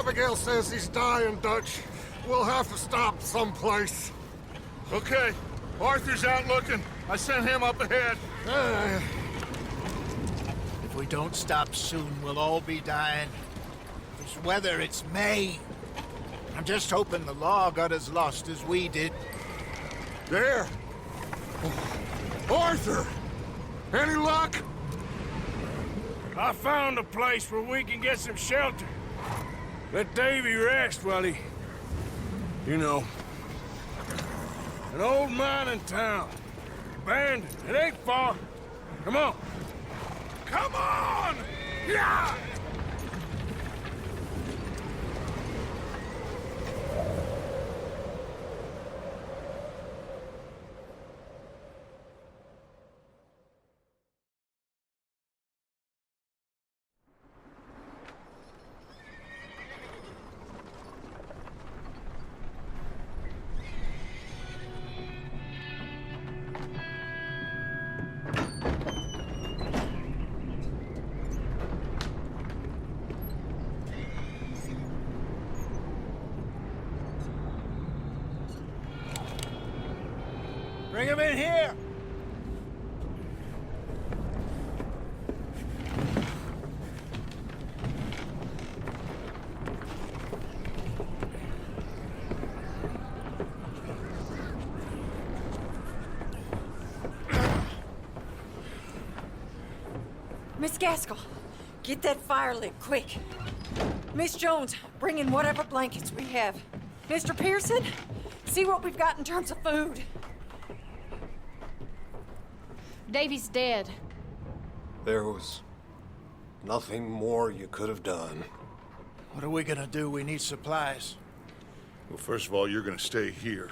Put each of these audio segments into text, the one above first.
Abigail says he's dying, Dutch. We'll have to stop someplace. Okay. Arthur's out looking. I sent him up ahead. If we don't stop soon, we'll all be dying. This weather, it's May. I'm just hoping the law got as lost as we did. There! Arthur! Any luck? I found a place where we can get some shelter. Let Davy rest while he... You know. An old mining town. Abandoned. It ain't far. Come on. Come on! Yeah! Bring him in here! Miss Gaskell, get that fire lit, quick. Miss Jones, bring in whatever blankets we have. Mr. Pearson, see what we've got in terms of food. Davy's dead. There was nothing more you could have done. What are we gonna do? We need supplies. Well, first of all, you're gonna stay here,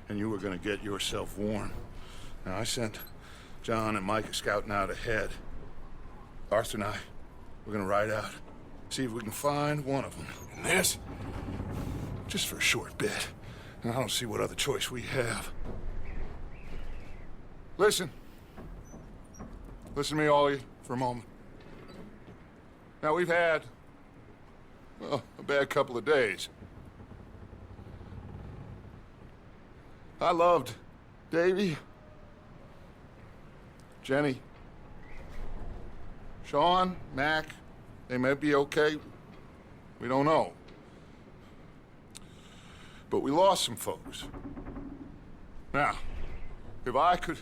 and you were gonna get yourself warm. Now, I sent John and Micah scouting out ahead. Arthur and I, we're gonna ride out, see if we can find one of them. And this, just for a short bit. And I don't see what other choice we have. Listen. Listen to me, all of you, for a moment. Now, we've had, well, a bad couple of days. I loved Davy, Jenny, Sean, Mac. They may be okay. We don't know. But we lost some folks. Now, if I could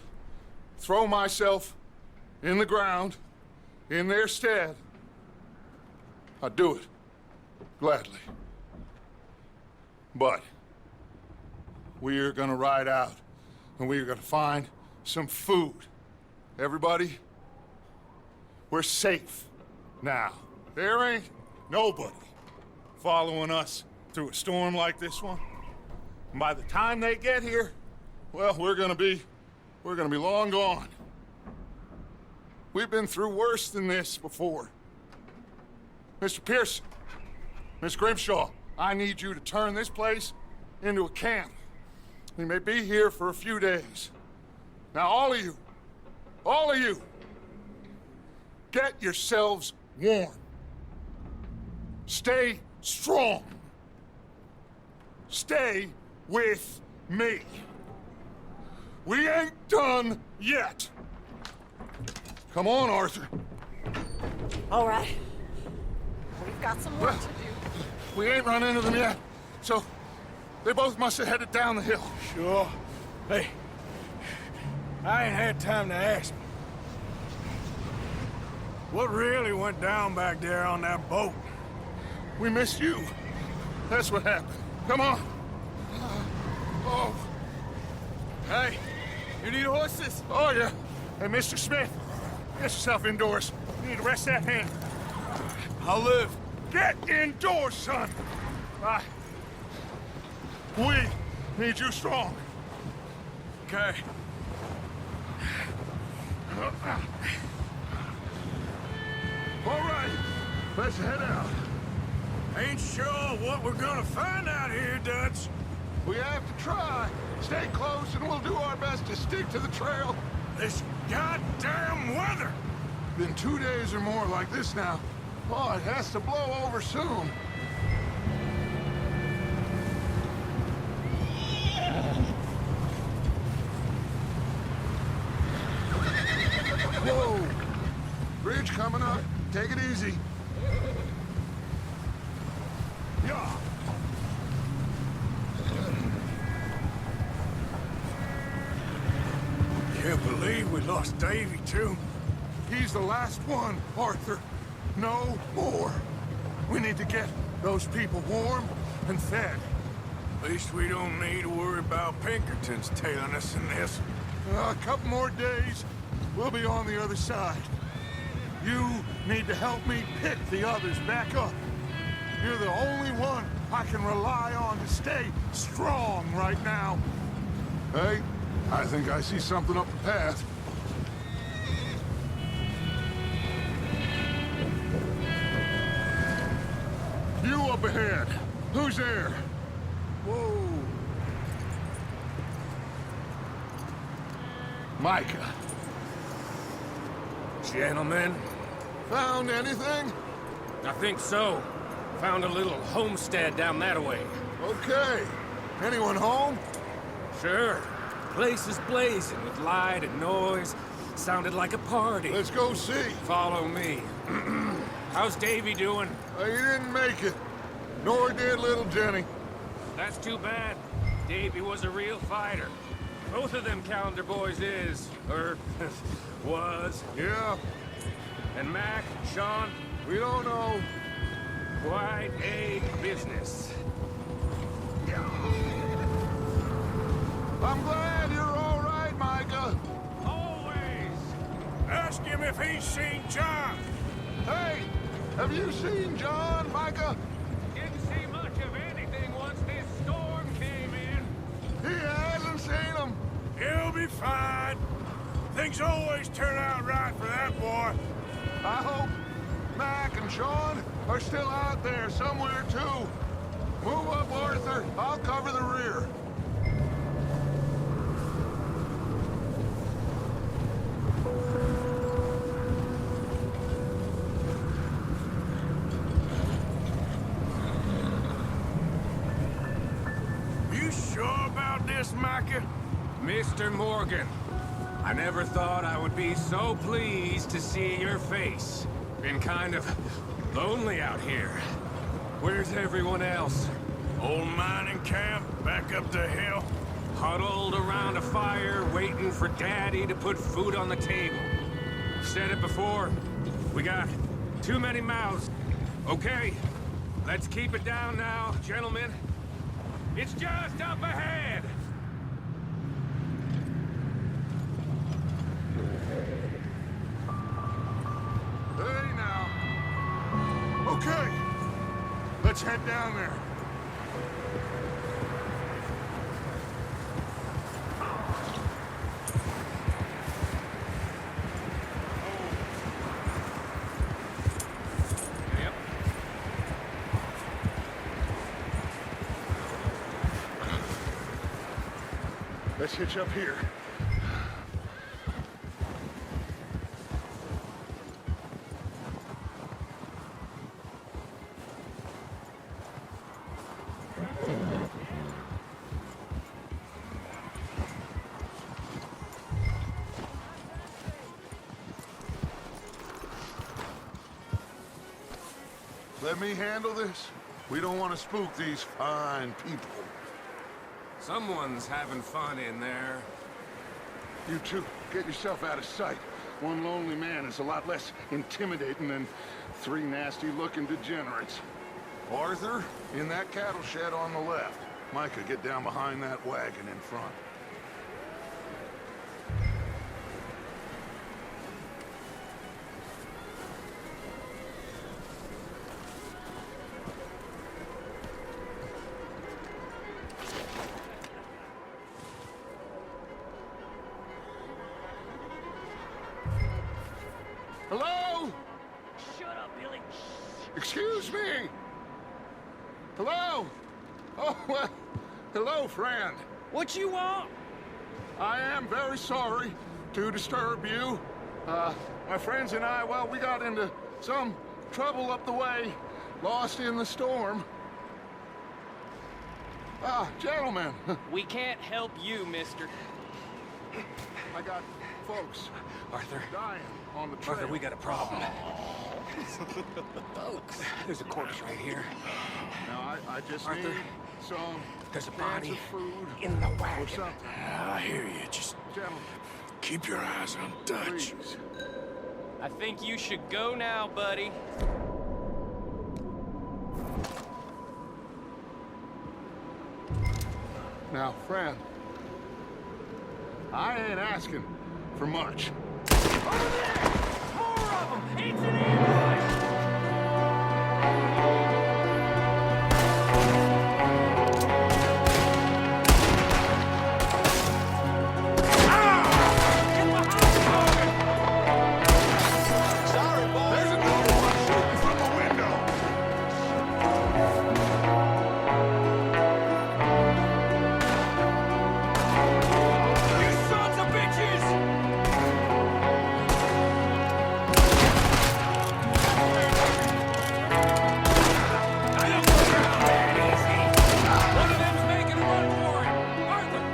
throw myself in the ground, in their stead, I'd do it, gladly. But we're gonna ride out, and we're gonna find some food. Everybody, we're safe now. There ain't nobody following us through a storm like this one. And by the time they get here, well, we're gonna be long gone. We've been through worse than this before. Mr. Pearson, Miss Grimshaw, I need you to turn this place into a camp. We may be here for a few days. Now, all of you, get yourselves warm. Stay strong. Stay with me. We ain't done yet. Come on, Arthur. All right. We've got some work to do. We ain't run into them yet, so they both must have headed down the hill. Sure. Hey, I ain't had time to ask. What really went down back there on that boat? We missed you. That's what happened. Come on. Oh. Hey, you need horses? Oh, yeah. Hey, Mr. Smith, get yourself indoors. You need to rest that hand. I'll live. Get indoors, son. We need you strong. Okay. All right, let's head out. Ain't sure what we're gonna find out here, Dutch. We have to try. Stay close and we'll do our best to stick to the trail. This goddamn weather! Been 2 days or more like this now. Oh, it has to blow over soon. Coming up. Take it easy. Yeah. Can't believe we lost Davy, too. He's the last one, Arthur. No more. We need to get those people warm and fed. At least we don't need to worry about Pinkertons tailing us in this. A couple more days, we'll be on the other side. You need to help me pick the others back up. You're the only one I can rely on to stay strong right now. Hey, I think I see something up the path. You up ahead. Who's there? Whoa. Micah. Gentlemen, Found anything? I think so. Found a little homestead down that way. Okay. Anyone home? Sure. Place is blazing with light and noise. Sounded like a party. Let's go see. Follow me. How's Davy doing? He didn't make it. Nor did little Jenny. That's too bad. Davy was a real fighter. Both of them calendar boys is, or was. Yeah, And Mac, Sean, we don't know. quite a business. I'm glad you're all right, Micah. Always. Ask him if he's seen John. Hey, have you seen John, Micah? Didn't see much of anything once this storm came in. He hasn't seen him. He'll be fine. Things always turn out right for that boy. I hope Mac and Sean are still out there somewhere, too. Move up, Arthur. I'll cover the rear. You sure about this, Micah? Mr. Morgan, I never thought I would be so pleased to see your face. Been kind of lonely out here. Where's everyone else? Old mining camp, back up the hill. Huddled around a fire, waiting for Daddy to put food on the table. Said it before, we got too many mouths. Okay, let's keep it down now, gentlemen. It's just up ahead. Hey, now. Okay. Let's head down there. Yep. Let's hitch up here. Let me handle this. We don't want to spook these fine people. Someone's having fun in there. You two, get yourself out of sight. One lonely man is a lot less intimidating than three nasty-looking degenerates. Arthur, in that cattle shed on the left. Micah, get down behind that wagon in front. Hello? Shut up, Billy. Excuse me? Hello? Oh, well, hello, friend. What you want? I am very sorry to disturb you. My friends and I, well, we got into some trouble up the way, lost in the storm. Gentlemen, We can't help you, mister. I got folks Arthur. dying on the trail. Arthur, we got a problem. Folks, there's a corpse right here. Now, I just Arthur, need some there's a cans body of food in the or wagon. something. I hear you. Just Gentlemen, keep your eyes on Dutch. please. I think you should go now, buddy. Now, friend, I ain't asking for much. More of them! It's an ambush! There's another one shooting from the window. You sons of bitches! I don't go around that easy. One of them's making a run for it. Arthur!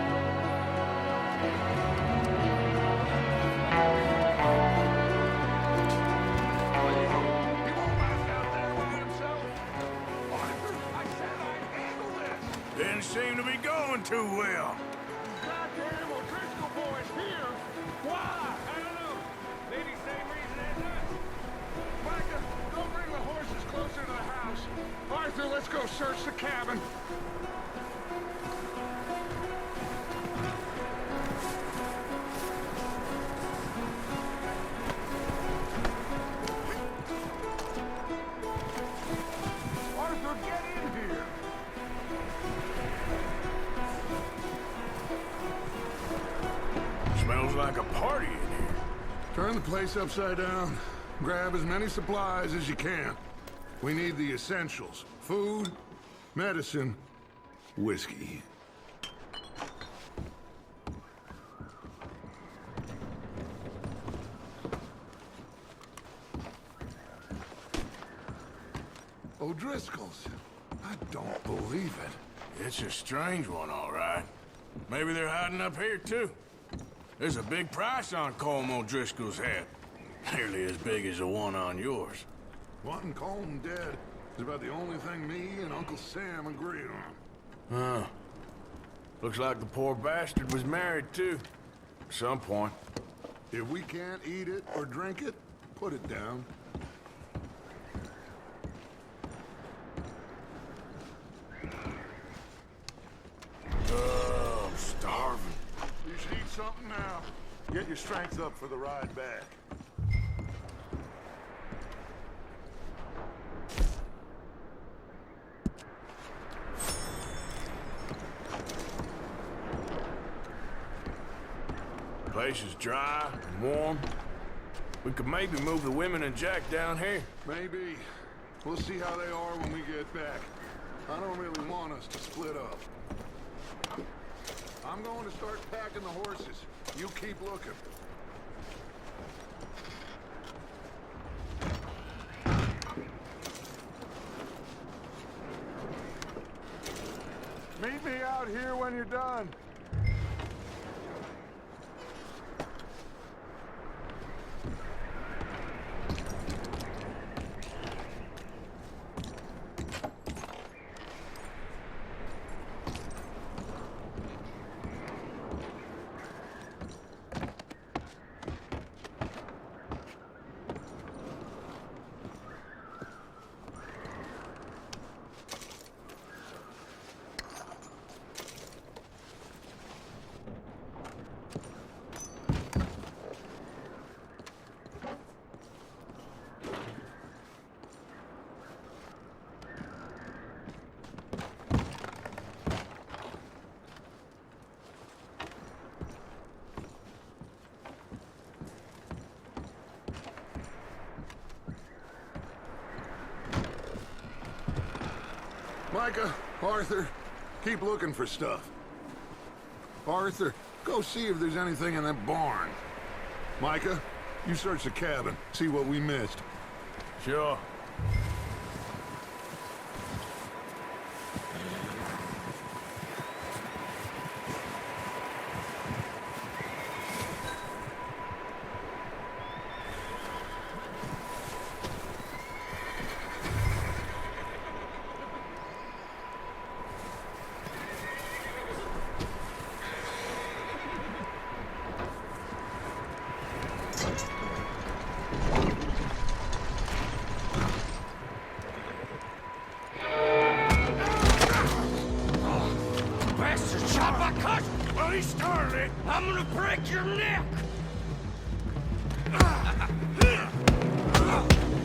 He won't last out there by himself. Arthur, I said I'd handle this. Didn't seem to be going too well. Goddamn O'Driscoll boys here. Why? I don't know. Maybe same reason as us. Micah, go bring the horses closer to the house. Arthur, let's go search the cabin. Arthur, get in here. Smells like a party in here. Turn the place upside down. Grab as many supplies as you can. We need the essentials. Food, medicine, whiskey. O'Driscoll's. I don't believe it. It's a strange one, all right. Maybe they're hiding up here, too. There's a big price on Colm O'Driscoll's head. Nearly as big as the one on yours. Wanting Colm dead is about the only thing me and Uncle Sam agree on. Huh. Looks like the poor bastard was married, too. At some point. If we can't eat it or drink it, put it down. Oh, I'm starving. You should eat something now. Get your strength up for the ride back. Place is dry and warm. We could maybe move the women and Jack down here. Maybe. We'll see how they are when we get back. I don't really want us to split up. I'm going to start packing the horses. You keep looking. Meet me out here when you're done. Micah, Arthur, keep looking for stuff. Arthur, go see if there's anything in that barn. Micah, you search the cabin, see what we missed. Sure. varlet, I'm gonna break your neck!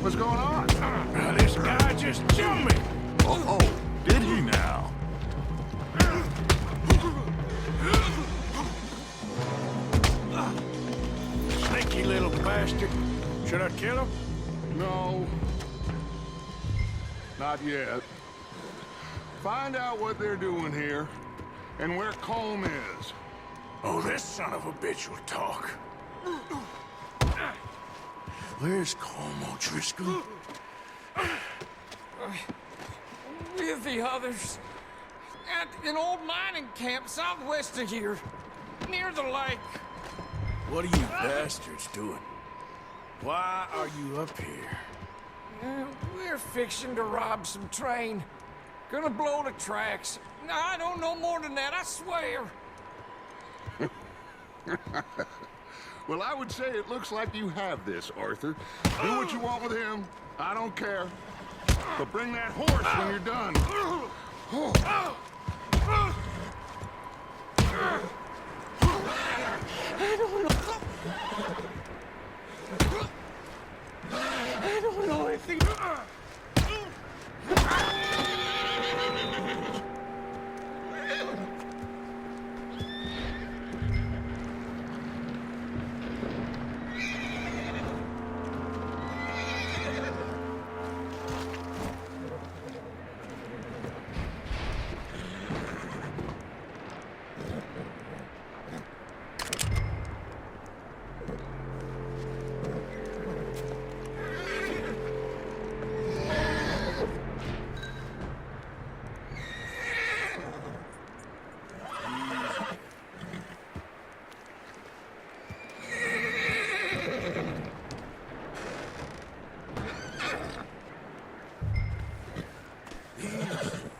What's going on? Now, this guy just jumped me! Oh, did he now? Sneaky little bastard. Should I kill him? No. Not yet. Find out what they're doing here, and where Colm is. Oh, this son of a bitch will talk. Where's Colm O'Driscoll? With the others. At an old mining camp southwest of here. Near the lake. What are you bastards doing? Why are you up here? We're fixing to rob some train. Gonna blow the tracks. I don't know more than that, I swear. Well, I would say it looks like you have this, Arthur. Do what you want with him. I don't care. But bring that horse when you're done. I don't know anything.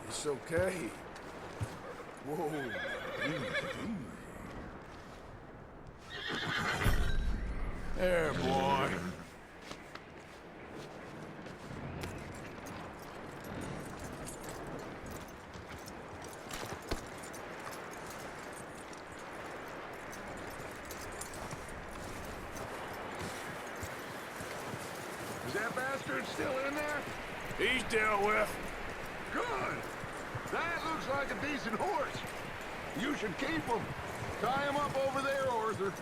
It's okay. Whoa. There, boy. Is that bastard still in there? He's dealt with. Good. That looks like a decent horse. You should keep him. Tie him up over there, Arthur.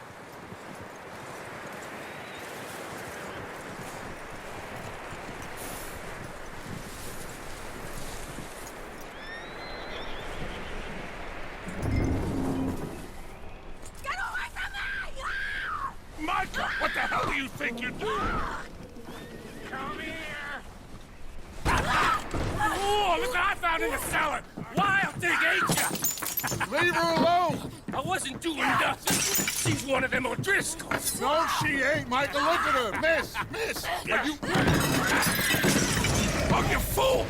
Get away from me! Micah, what the hell do you think you're doing? Come here! Oh, look what I found in the cellar! Wild thing, ain't ya? Leave her alone! I wasn't doing nothing. She's one of them O'Driscolls. No, she ain't, Micah. Look at her. Miss, are you... Oh, you fool!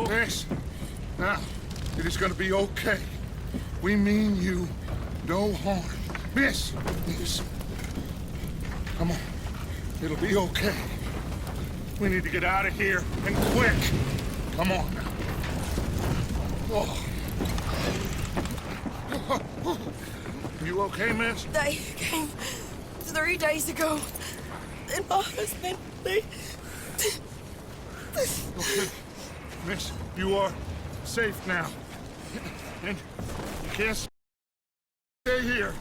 Miss, now, it is gonna be okay. We mean you no harm. Miss, come on. It'll be okay. We need to get out of here, and quick. Come on now. Oh. You okay, miss? They came 3 days ago. And my husband, they... Okay. Miss, you are safe now. And you can't stay here.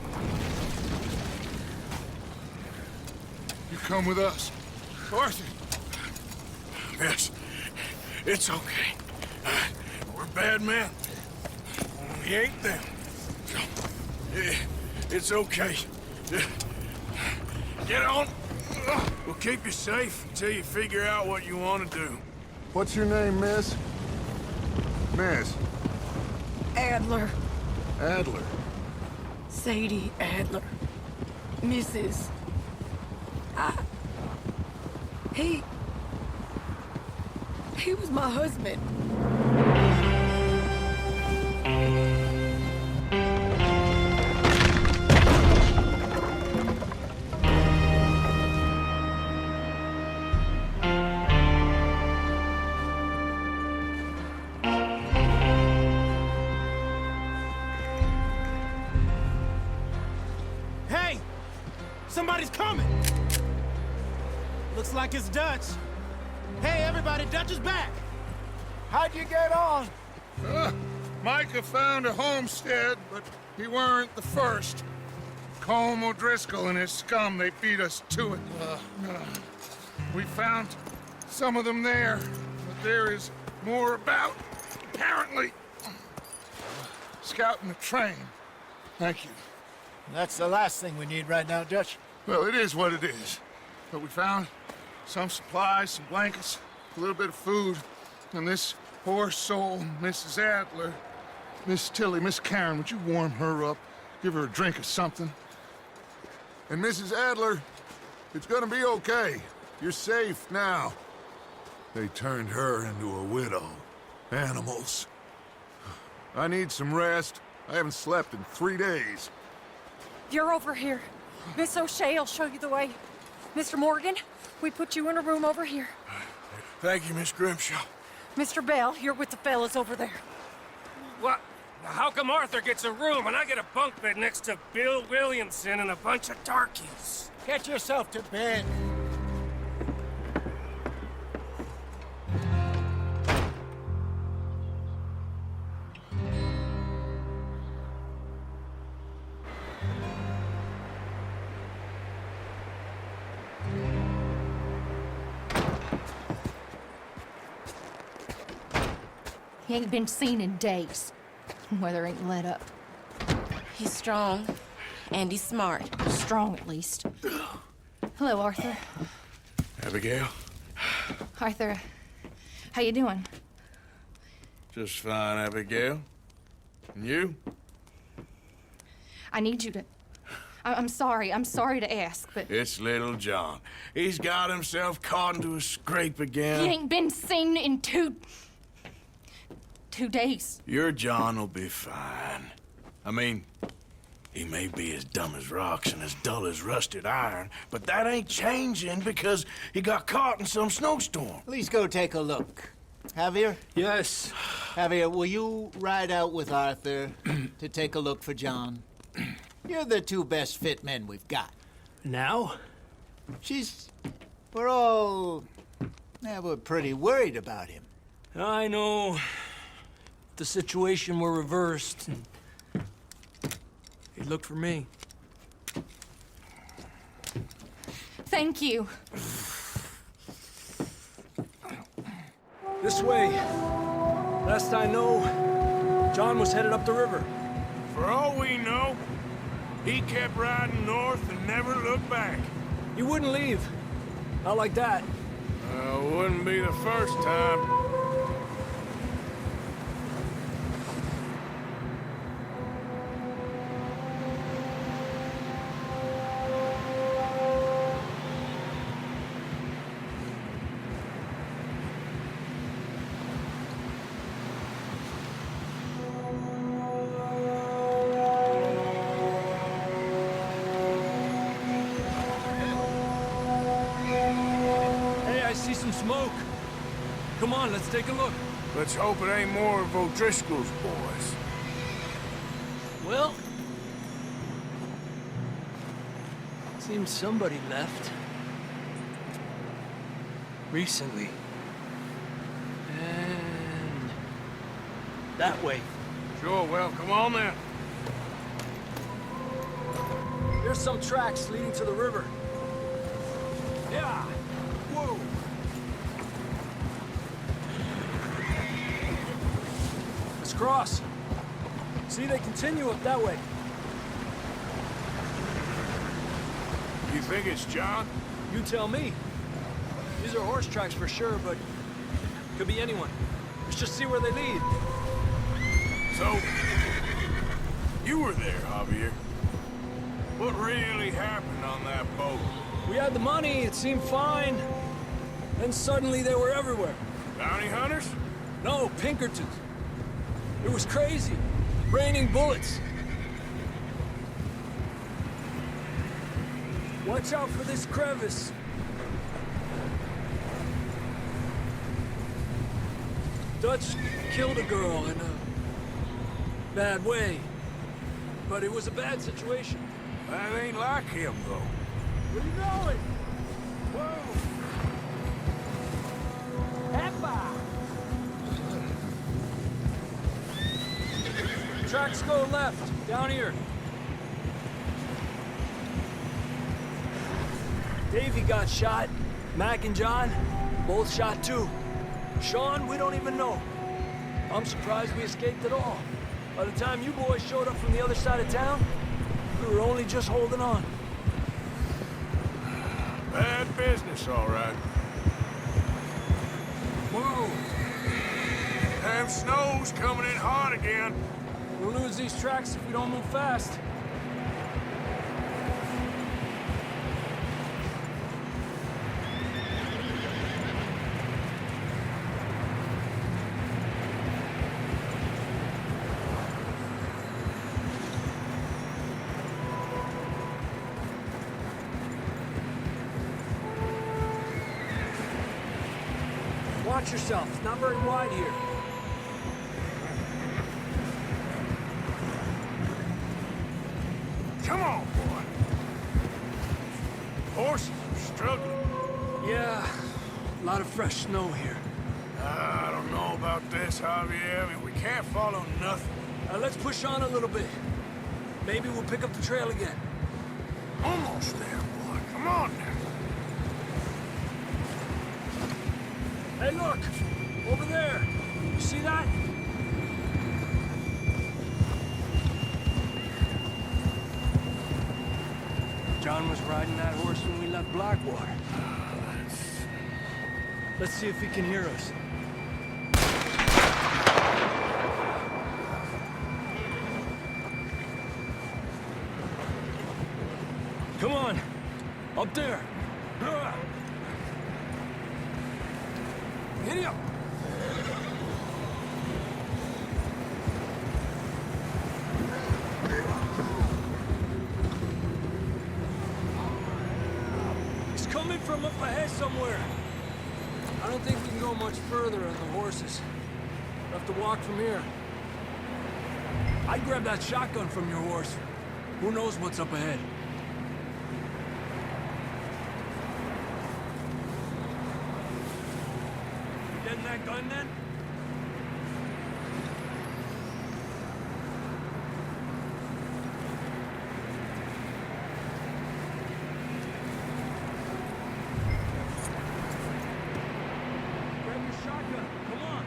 You come with us. Arthur. Miss, it's okay. We're bad men. We ain't them. It's okay. Get on. We'll keep you safe until you figure out what you want to do. What's your name, miss? Miss. Adler. Adler. Sadie Adler. Mrs. He was my husband. Somebody's coming! Looks like it's Dutch. Hey, everybody, Dutch is back! How'd you get on? Micah found a homestead, but he weren't the first. Colm O'Driscoll and his scum, they beat us to it. We found some of them there, but there is more about, apparently. Scouting the train. Thank you. That's the last thing we need right now, Dutch. Well, it is what it is. But we found some supplies, some blankets, a little bit of food, and this poor soul, Mrs. Adler, Miss Tilly, Miss Karen, would you warm her up? Give her a drink or something? And Mrs. Adler, it's gonna be okay. You're safe now. They turned her into a widow. Animals. I need some rest. I haven't slept in 3 days. You're over here. Miss O'Shea will show you the way. Mr. Morgan, we put you in a room over here. Thank you, Miss Grimshaw. Mr. Bell, you're with the fellas over there. What? How come Arthur gets a room and I get a bunk bed next to Bill Williamson and a bunch of darkies? Get yourself to bed. He ain't been seen in days. Weather ain't let up. He's strong, and he's smart. Strong, at least. Hello, Arthur. Abigail? Arthur, how you doing? Just fine, Abigail. And you? I need you to... I'm sorry to ask, but... It's little John. He's got himself caught into a scrape again. He ain't been seen in 2 days. Your John will be fine. I mean, he may be as dumb as rocks and as dull as rusted iron, but that ain't changing because he got caught in some snowstorm. Please go take a look. Javier? Yes. Javier, will you ride out with Arthur to take a look for John? You're the 2 best fit men we've got. Now? We're pretty worried about him. I know. The situation were reversed. He looked for me. Thank you. This way. Last I know, John was headed up the river. For all we know, he kept riding north and never looked back. He wouldn't leave. Not like that. Wouldn't be the first time. Some smoke. Come on, let's take a look. Let's hope it ain't more of O'Driscoll's boys. Well, seems somebody left. Recently. And that way. Sure, well, come on then. There's some tracks leading to the river. Yeah. Whoa. Let's cross. See, they continue up that way. You think it's John? You tell me. These are horse tracks for sure, but could be anyone. Let's just see where they lead. So, you were there, Javier. What really happened on that boat? We had the money, it seemed fine. Then suddenly they were everywhere. Bounty hunters? No, Pinkertons. It was crazy. Raining bullets. Watch out for this crevice. Dutch killed a girl in a bad way. But it was a bad situation. That ain't like him, though. Where you going? Whoa! Tracks go left, down here. Davey got shot. Mac and John, both shot too. Sean, we don't even know. I'm surprised we escaped at all. By the time you boys showed up from the other side of town, we were only just holding on. Bad business, all right. Whoa! Damn snow's coming in hard again. We'll lose these tracks if we don't move fast. Watch yourself. It's not very wide here. Come on, boy. Horses are struggling. Yeah, a lot of fresh snow here. I don't know about this, Javier. I mean, we can't follow nothing. Let's push on a little bit. Maybe we'll pick up the trail again. Almost there, boy. Come on now. Hey, look! Over there! You see that? John was riding that horse when we left Blackwater. Let's see if he can hear us. Come on! Up there! Giddy up! He's coming from up ahead somewhere. I don't think we can go much further on the horses. We'll have to walk from here. I'd grab that shotgun from your horse. Who knows what's up ahead? Getting that gun then? Grab your shotgun. Come on.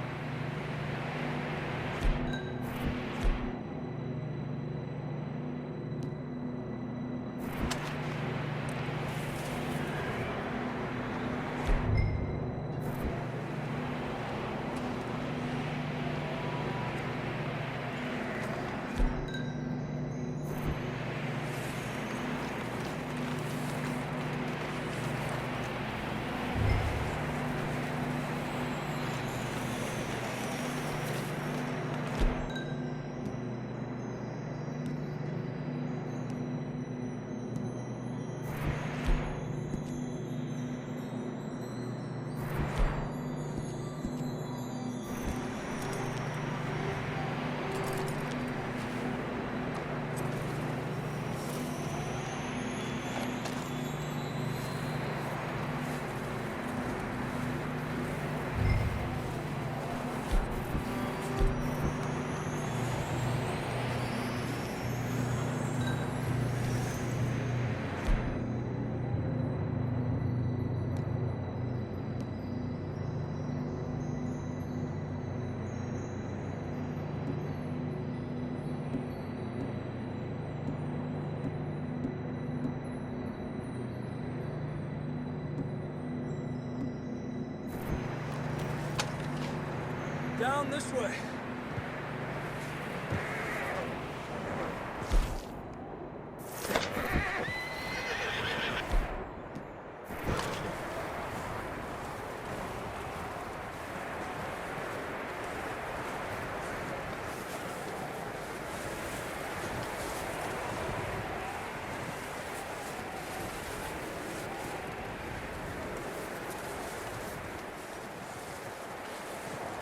Down this way.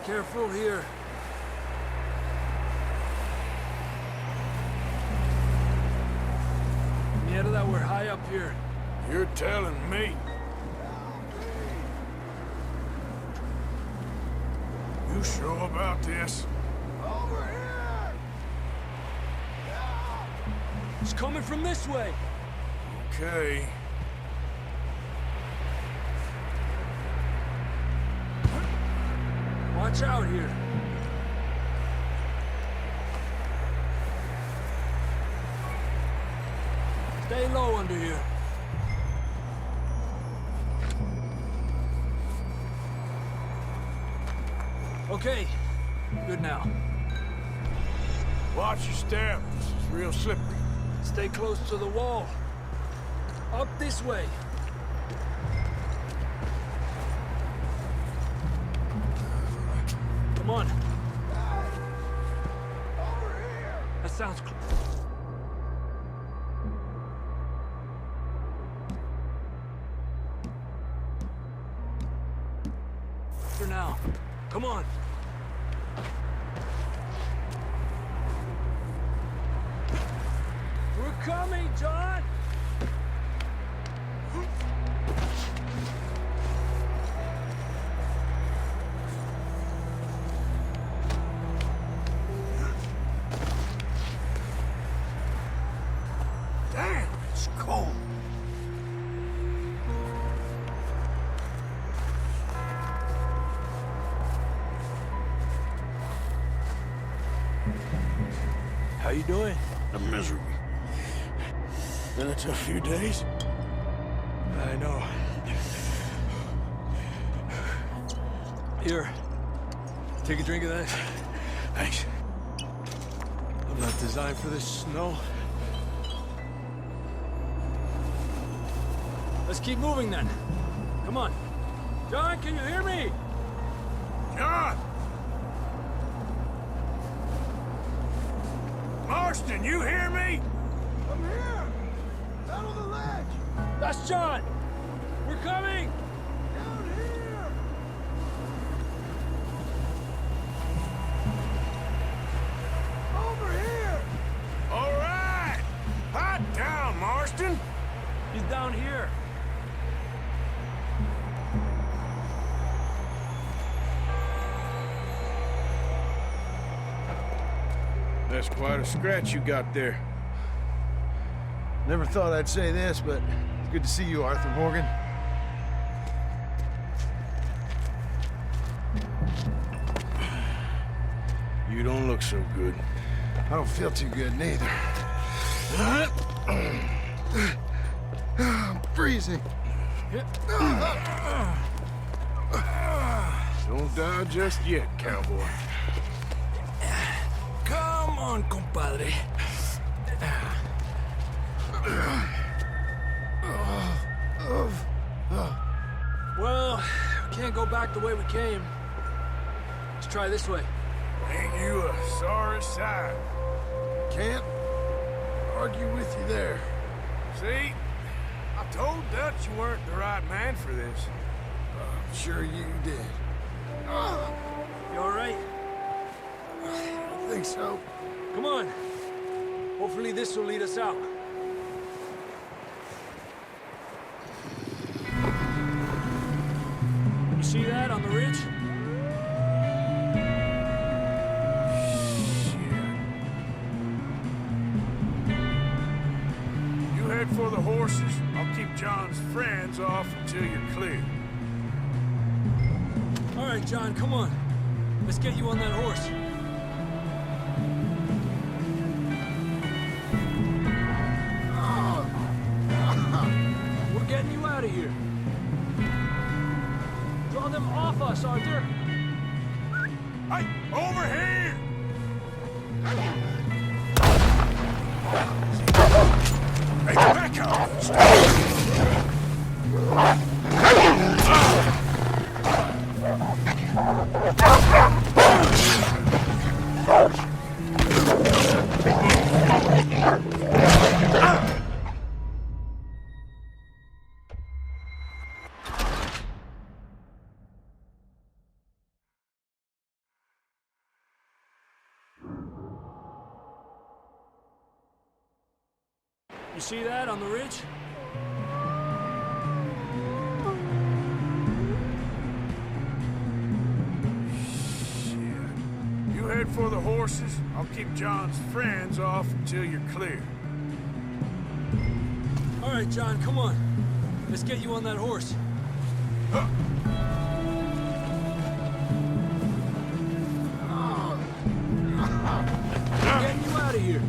Careful here. Mierda, we're high up here. You're telling me. You sure about this? Over here! It's coming from this way. Okay. Watch out here. Stay low under here. Okay, good now. Watch your step. This is real slippery. Stay close to the wall. Up this way. Come on. Over here! That sounds close. For now. Come on. We're coming, John! Damn, it's cold. How you doing? I'm miserable. Been a tough few days. I know. Here. Take a drink of that. Thanks. I'm not designed for this snow. Let's keep moving then. Come on. John, can you hear me? John! Marston, you hear me? I'm here! Down on the ledge! That's John! We're coming! Down here! Over here! All right! Hot down, Marston! He's down here. That's quite a scratch you got there. Never thought I'd say this, but it's good to see you, Arthur Morgan. You don't look so good. I don't feel too good, neither. I'm freezing. Don't die just yet, cowboy. Come on, compadre. Well, we can't go back the way we came. Let's try this way. Ain't you a sorry sight? Can't argue with you there. See? I told Dutch you weren't the right man for this. I'm sure you did. You all right? I think so. Come on. Hopefully this will lead us out. You see that on the ridge? You head for the horses. I'll keep John's friends off until you're clear. All right, John, come on. Let's get you on that horse. We're getting you out of here. Draw them off us, Arthur. Hey, over here! Hey, back up! You see that on the ridge? head for the horses. I'll keep John's friends off until you're clear. All right, John, come on. Let's get you on that horse. Getting you out of here.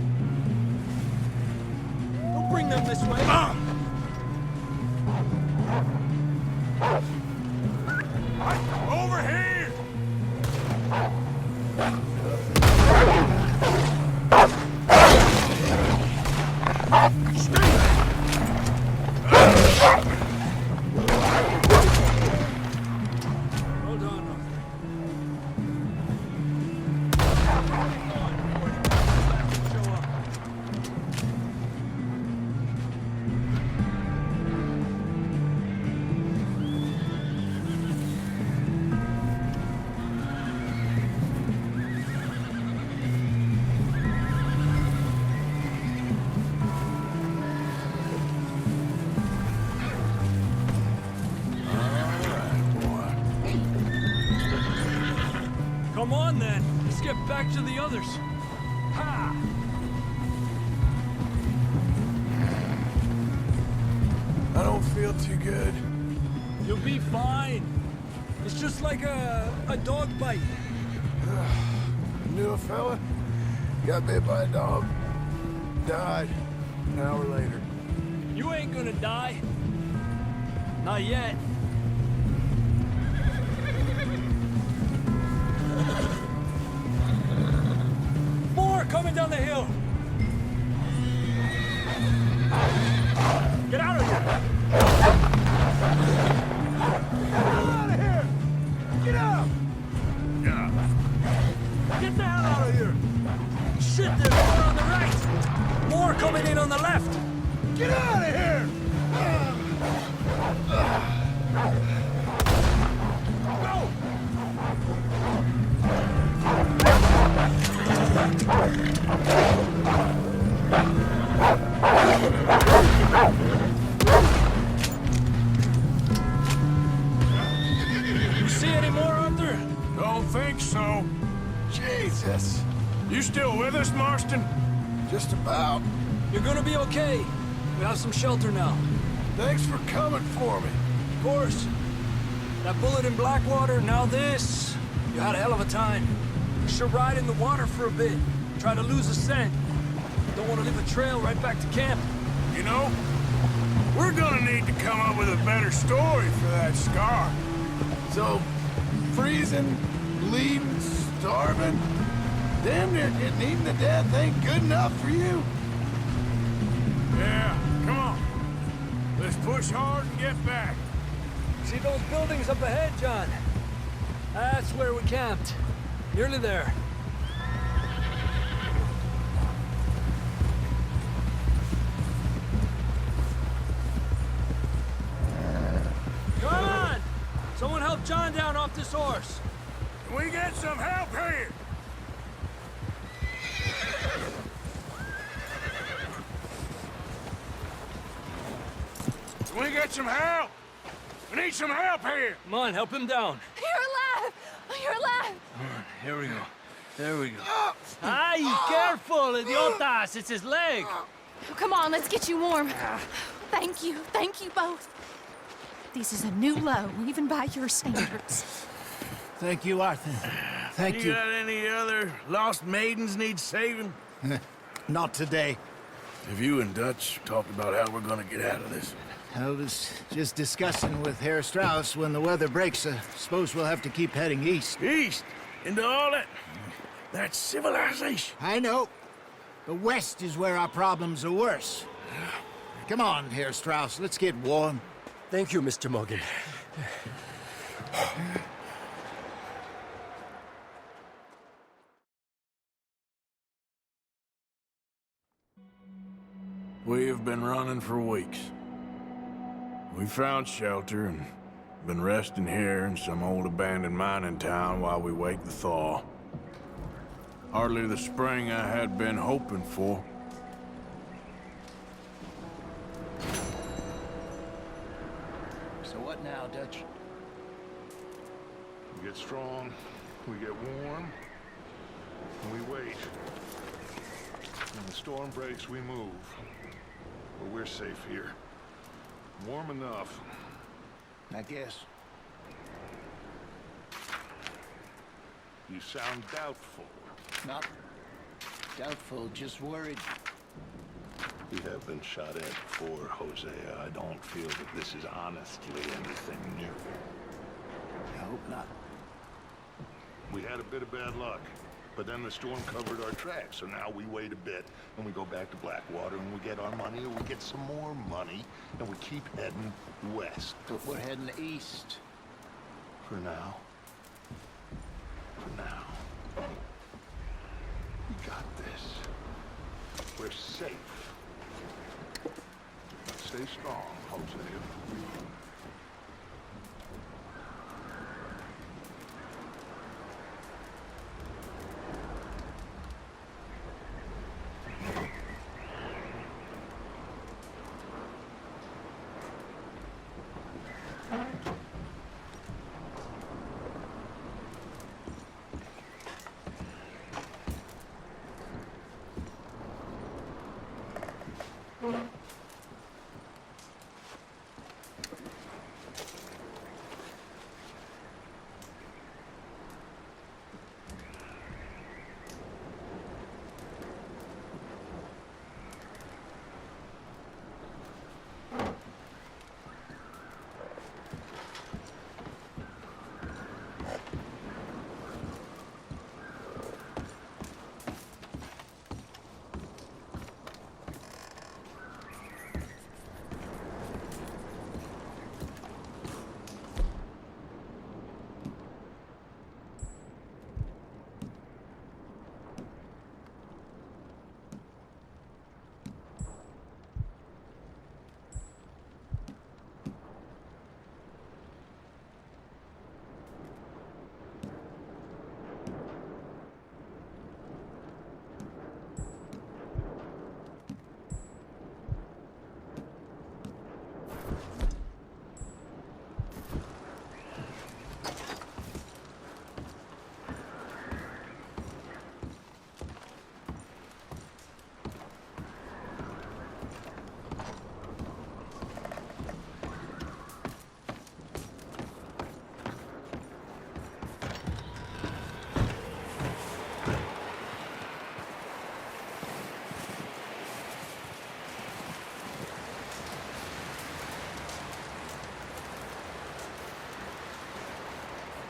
Don't bring them this way. Over here! Hold on, Arthur. Show up. Come on, then. Let's get back to the others. Ha! I don't feel too good. You'll be fine. It's just like a dog bite. Knew a fella, got bit by a dog, died an hour later. You ain't gonna die. Not yet. More coming down the hill. Get out of here. Get out of here. Get out. Get the hell out of here. Shit, there's more on the right. More coming in on the left. Get out of here. Go. You see any more, Arthur? Don't think so. Jesus, You still with us, Marston? just about. You're gonna be okay. We have some shelter now. Thanks for coming for me. Of course. That bullet in Blackwater, now this. You had a hell of a time. You should ride in the water for a bit. Try to lose a scent. Don't want to leave a trail right back to camp. You know, we're gonna need to come up with a better story for that scar. So, freezing, bleeding, starving, damn near getting eaten to death ain't good enough for you. Yeah, come on. Let's push hard and get back. See those buildings up ahead, John? That's where we camped. Nearly there. Come on! Someone help John down off this horse. Can we get some help here? Can we get some help? We need some help here. Come on, help him down. You're alive! You're alive! Come on, here we go. There we go. Ay, careful, idiotas! It's his leg. Come on, let's get you warm. Thank you both. This is a new low, even by your standards. Thank you, Arthur. Thank you. You got any other lost maidens need saving? Not today. Have you and Dutch talked about how we're gonna get out of this? I was just discussing with Herr Strauss when the weather breaks. Suppose we'll have to keep heading east. East? Into all that civilization? I know. The west is where our problems are worse. Come on, Herr Strauss, let's get warm. Thank you, Mr. Morgan. We have been running for weeks. We found shelter and been resting here in some old abandoned mining town while we wait the thaw. Hardly the spring I had been hoping for. So what now, Dutch? We get strong, we get warm, And we wait. When the storm breaks, we move. But we're safe here. Warm enough. I guess. You sound doubtful. Not doubtful, just worried. We have been shot at before, Hosea. I don't feel that this is honestly anything new. I hope not. We had a bit of bad luck, but then the storm covered our tracks, so now we wait a bit, and we go back to Blackwater, and we get our money, or we get some more money, and we keep heading west. But we're heading east. For now. For now. We got this. We're safe. Stay strong, Hosea.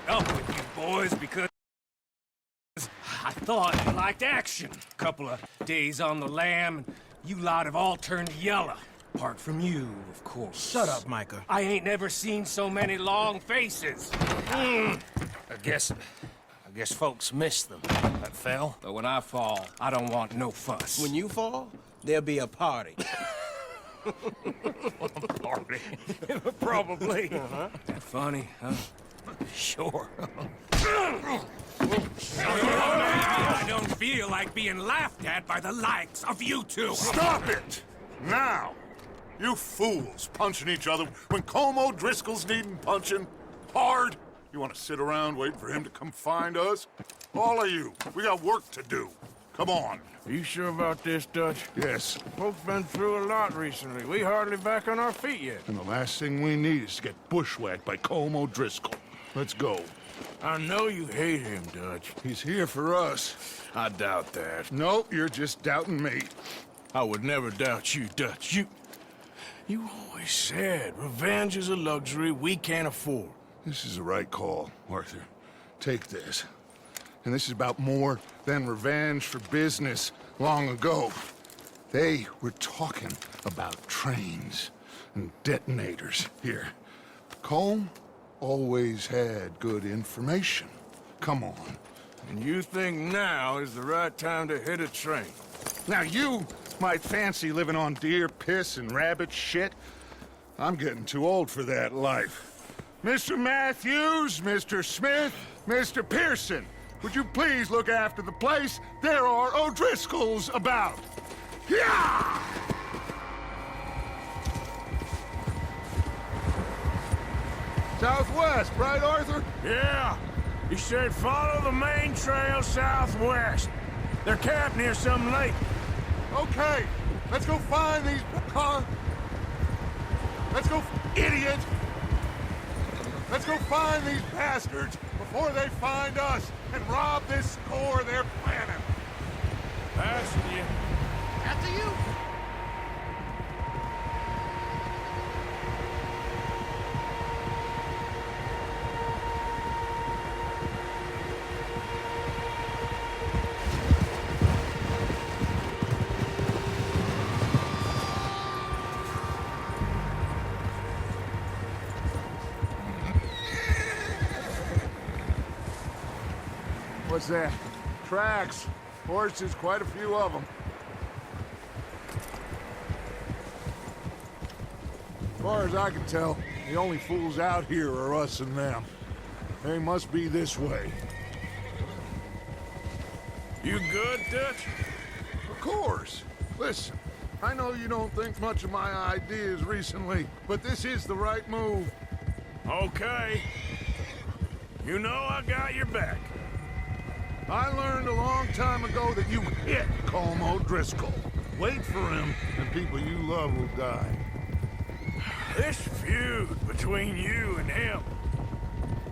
Up with you boys because I thought you liked action. Couple of days on the lam, and you lot have all turned yellow. Apart from you, of course. Shut up, Micah. I ain't never seen so many long faces. I guess folks miss them. That fell. But when I fall, I don't want no fuss. When you fall, there'll be a party. Party? Probably. That funny, huh? Sure. I don't feel like being laughed at by the likes of you two. Stop it! Now! You fools punching each other when Colm O'Driscoll's needing punching. Hard! You want to sit around waiting for him to come find us? All of you, we got work to do. Come on. Are you sure about this, Dutch? Yes. Folks been through a lot recently. We hardly back on our feet yet. And the last thing we need is to get bushwhacked by Colm O'Driscoll. Let's go. I know you hate him, Dutch. He's here for us. I doubt that. Nope, you're just doubting me. I would never doubt you, Dutch. You always said revenge is a luxury we can't afford. This is the right call, Arthur. Take this. And this is about more than revenge for business long ago. They were talking about trains and detonators here. Colm always had good information. Come on. And you think now is the right time to hit a train? Now you might fancy living on deer piss and rabbit shit. I'm getting too old for that life. Mr. Matthews, Mr. Smith, Mr. Pearson, would you please look after the place? There are O'Driscolls about. Yeah! Southwest, right, Arthur? Yeah. He said follow the main trail southwest. They're camped near some lake. Okay, let's go find these Let's go, idiot! Let's go find these bastards before they find us and rob this store they're planning. Passing you. After you. What's that? Tracks. Horses, quite a few of them. As far as I can tell, the only fools out here are us and them. They must be this way. You good, Dutch? Of course. Listen, I know you don't think much of my ideas recently, but this is the right move. Okay. You know I got your back. I learned a long time ago that you hit Colm O'Driscoll. Wait for him, and people you love will die. This feud between you and him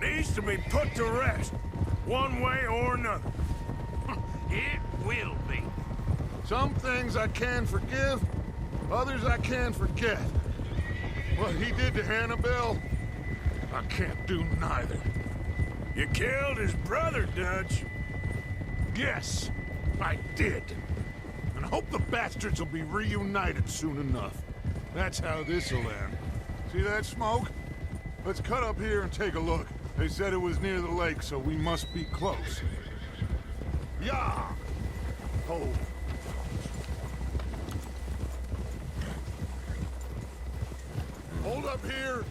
needs to be put to rest, one way or another. It will be. Some things I can forgive, others I can forget. What he did to Annabelle, I can't do neither. You killed his brother, Dutch. Yes, I did. And I hope the bastards will be reunited soon enough. That's how this'll end. See that smoke? Let's cut up here and take a look. They said it was near the lake, so we must be close. Yeah! Oh. Hold up here!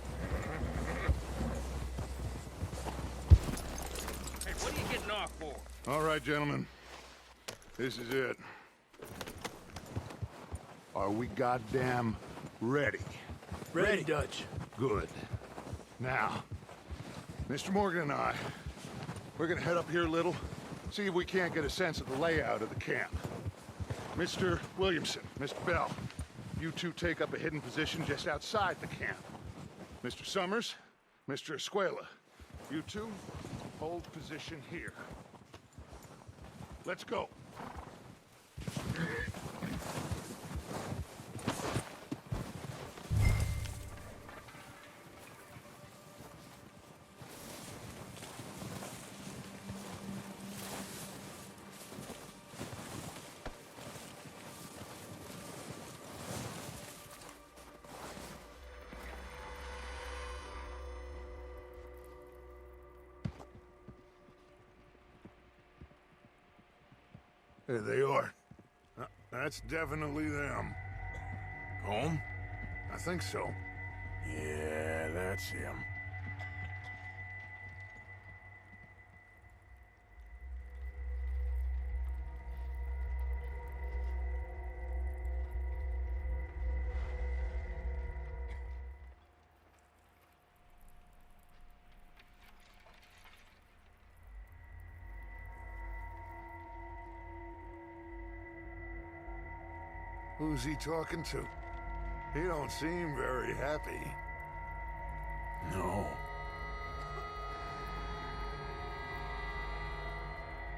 Hey, what are you getting off for? All right, gentlemen. This is it. Are we goddamn ready? Ready, Dutch. Good. Now, Mr. Morgan and I, we're gonna head up here a little, see if we can't get a sense of the layout of the camp. Mr. Williamson, Mr. Bell, you two take up a hidden position just outside the camp. Mr. Summers, Mr. Escuela, you two hold position here. Let's go. There they are. That's definitely them. Home? I think so. Yeah, that's him. Who's he talking to? He don't seem very happy. No.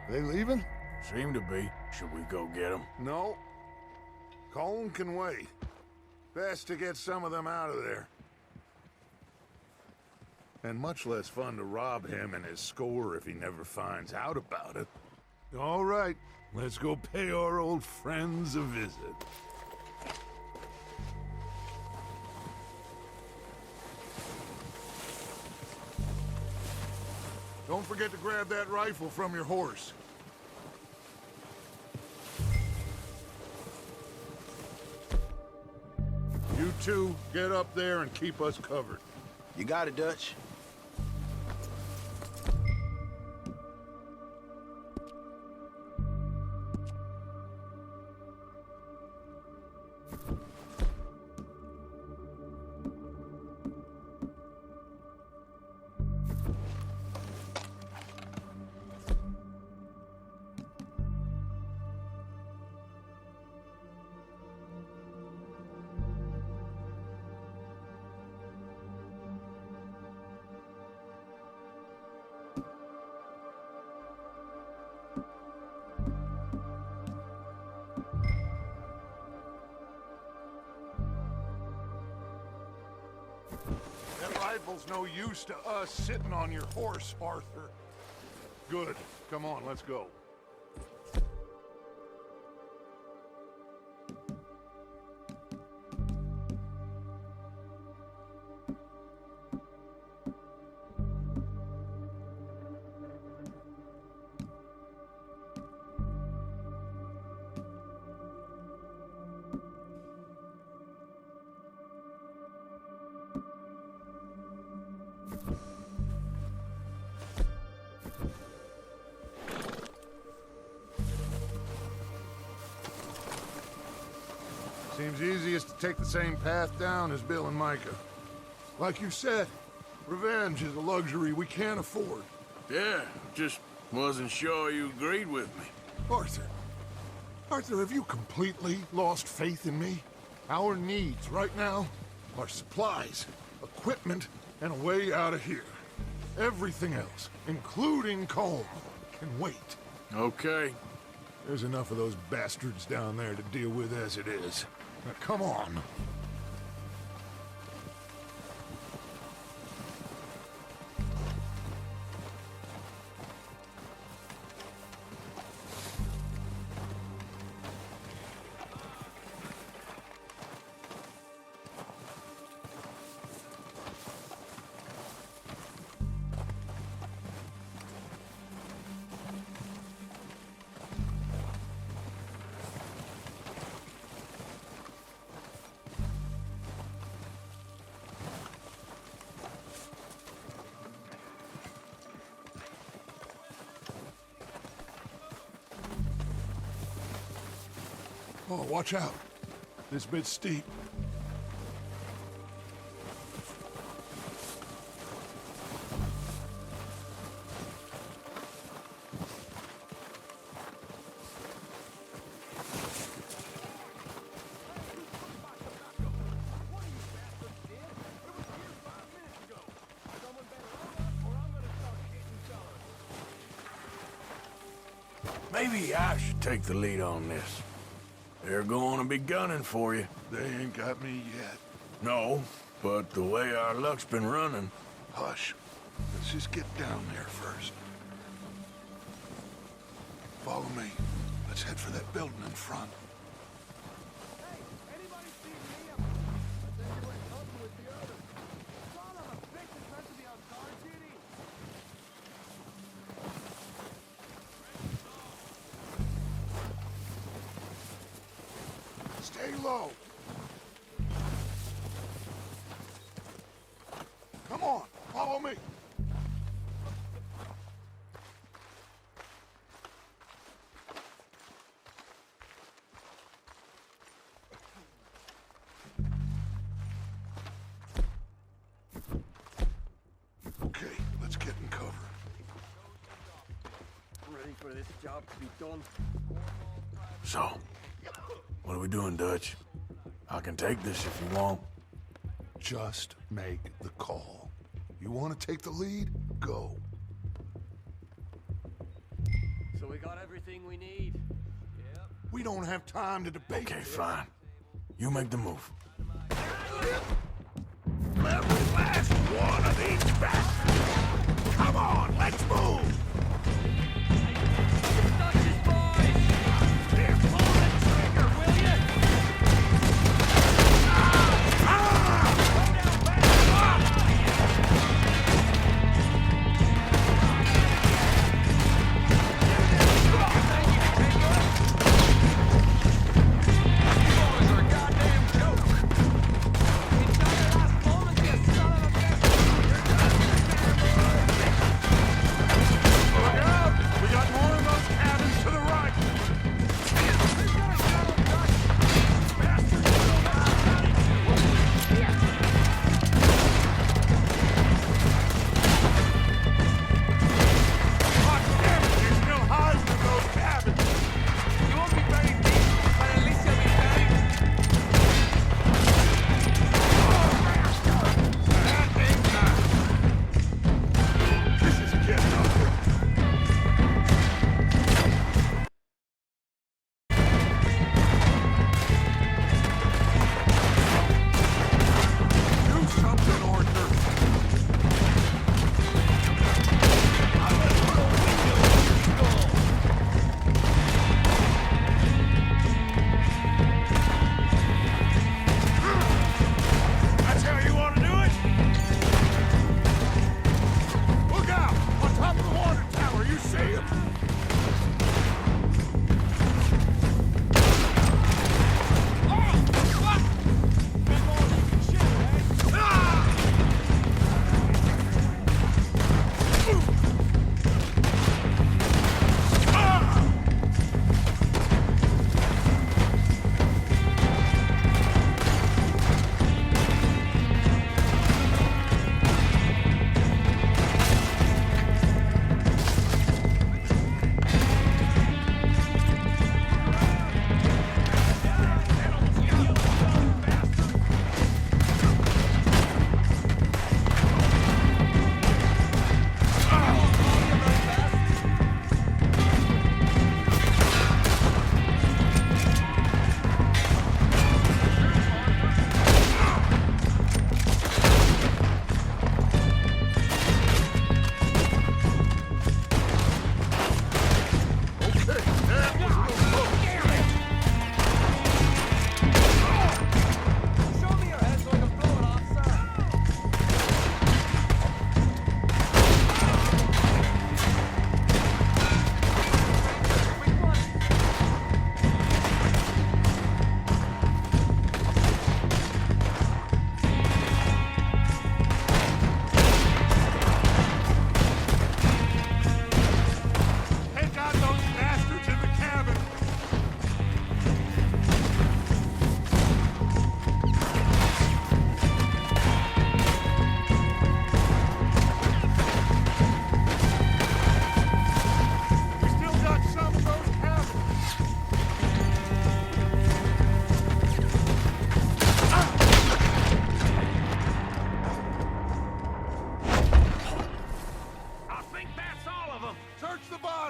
They leaving? Seem to be. Should we go get them? No. Colm can wait. Best to get some of them out of there. And much less fun to rob him and his score if he never finds out about it. All right, let's go pay our old friends a visit. Don't forget to grab that rifle from your horse. You two, get up there and keep us covered. You got it, Dutch. was no use to us sitting on your horse, Arthur. Good. Come on, let's go. Seems easiest to take the same path down as Bill and Micah. Like you said, revenge is a luxury we can't afford. Yeah, just wasn't sure you agreed with me. Arthur, have you completely lost faith in me? Our needs right now are supplies, equipment, and a way out of here. Everything else, including Colm, can wait. Okay. There's enough of those bastards down there to deal with as it is. Now, come on. Oh, watch out. This bit's steep. Maybe I should take the lead on this. They're going to be gunning for you. They ain't got me yet. No, but the way our luck's been running... Hush. Let's just get down there first. Follow me. Let's head for that building in front. Hey, anybody see me? I said you went hunting with the others. Son of a bitch is meant to be on guard duty. Stay low. Come on, follow me. Okay, let's get in cover. Ready for this job to be done? So, what are we doing, Dutch? I can take this if you want. Just make the call. You want to take the lead? Go. So we got everything we need? Yep. We don't have time to debate. Okay, fine. You make the move. Every last one of these bastards! Come on, let's move!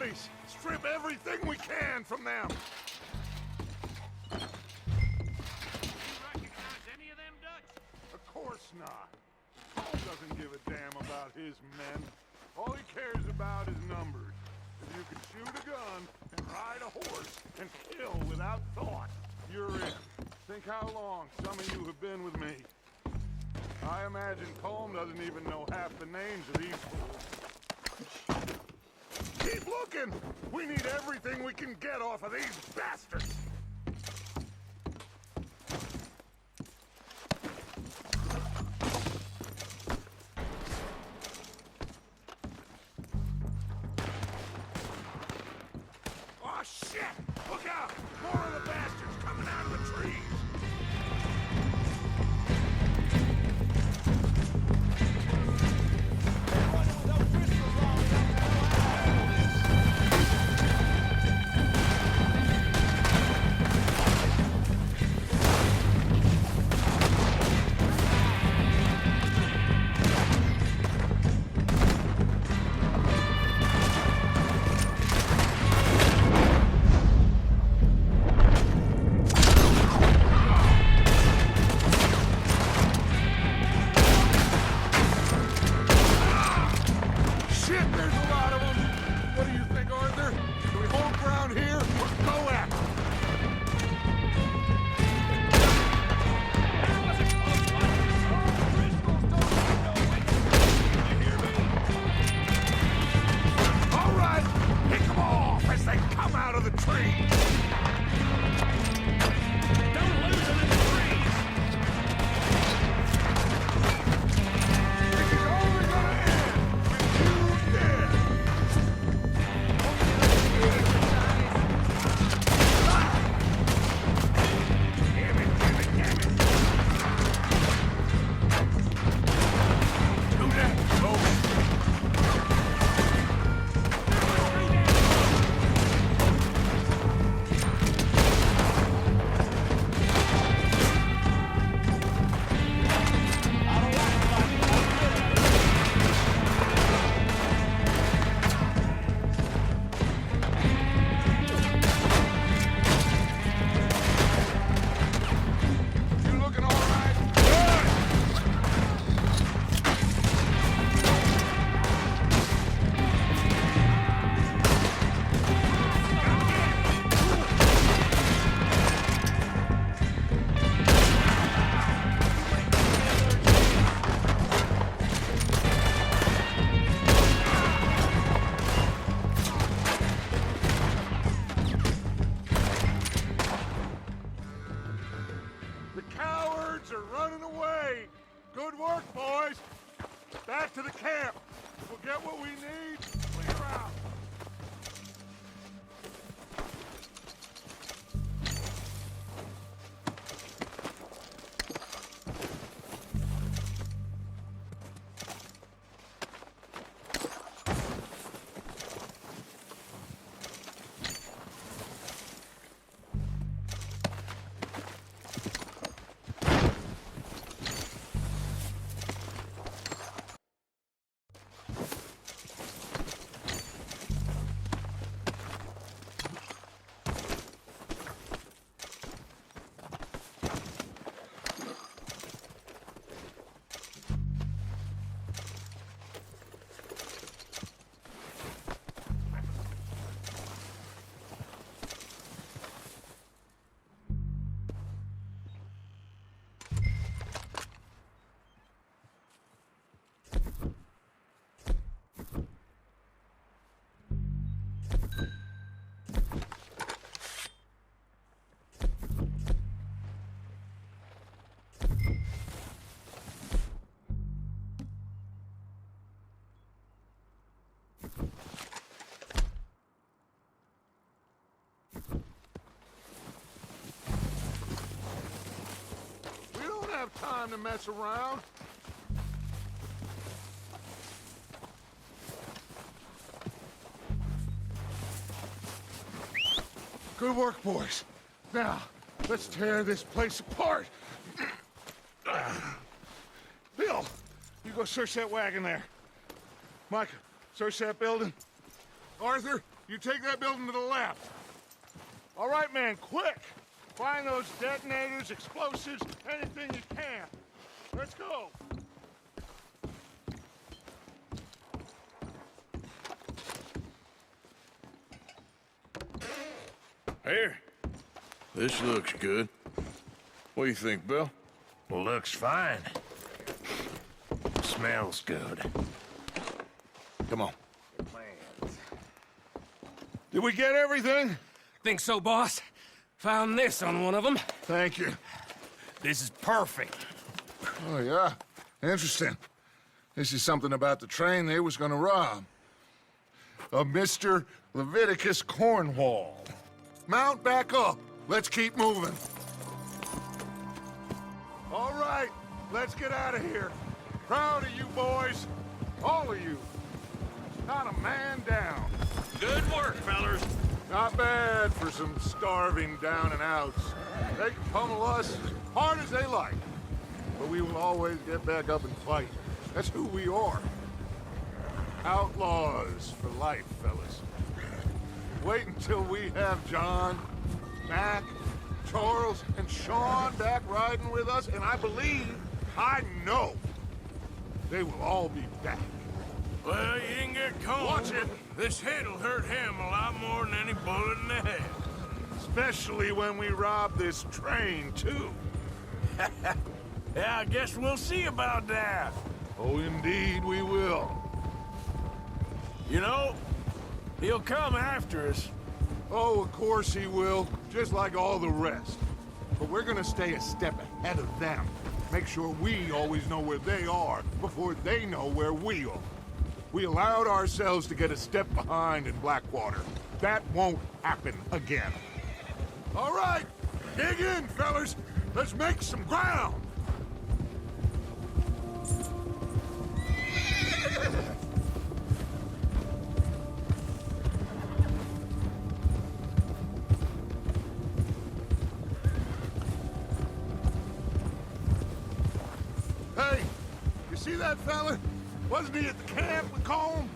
bodies! Strip everything we can from them! You recognize any of them, Dutch? Of course not. Paul doesn't give a damn about his men. All he cares about is numbers. If you can shoot a gun and ride a horse and kill without thought, you're in. Think how long some of you have been with me. I imagine Colm doesn't even know half the names of these fools. Keep looking! We need everything we can get off of these bastards! Oh, shit! Look out! More of the bastards coming out of the trees! Good work, boys! Back to the camp! We'll get what we need, clear out! Have time to mess around. Good work, boys. Now, let's tear this place apart. Bill, you go search that wagon there. Micah, search that building. Arthur, you take that building to the left. All right, man, quick! Find those detonators, explosives, anything you can. Let's go! Here. This looks good. What do you think, Bill? Looks fine. Smells good. Come on. Did we get everything? Think so, boss? Found this on one of them. Thank you. This is perfect. Oh, yeah? Interesting. This is something about the train they was gonna rob. A Mr. Leviticus Cornwall. Mount back up. Let's keep moving. All right, let's get out of here. Proud of you boys. All of you. Not a man down. Good work, fellers. Not bad for some starving down and outs. They can pummel us as hard as they like. But we will always get back up and fight. That's who we are. Outlaws for life, fellas. Wait until we have John, Mac, Charles, and Sean back riding with us, and I know, they will all be back. Well, you didn't get cold. Watch it. This hit'll hurt him a lot more than any bullet in the head. Especially when we rob this train, too. Yeah, I guess we'll see about that. Oh, indeed we will. You know, he'll come after us. Oh, of course he will, just like all the rest. But we're gonna stay a step ahead of them. Make sure we always know where they are before they know where we are. We allowed ourselves to get a step behind in Blackwater. That won't happen again. All right, dig in, fellas. Let's make some ground. Hey, you see that fella? Wasn't he at the camp with Colm?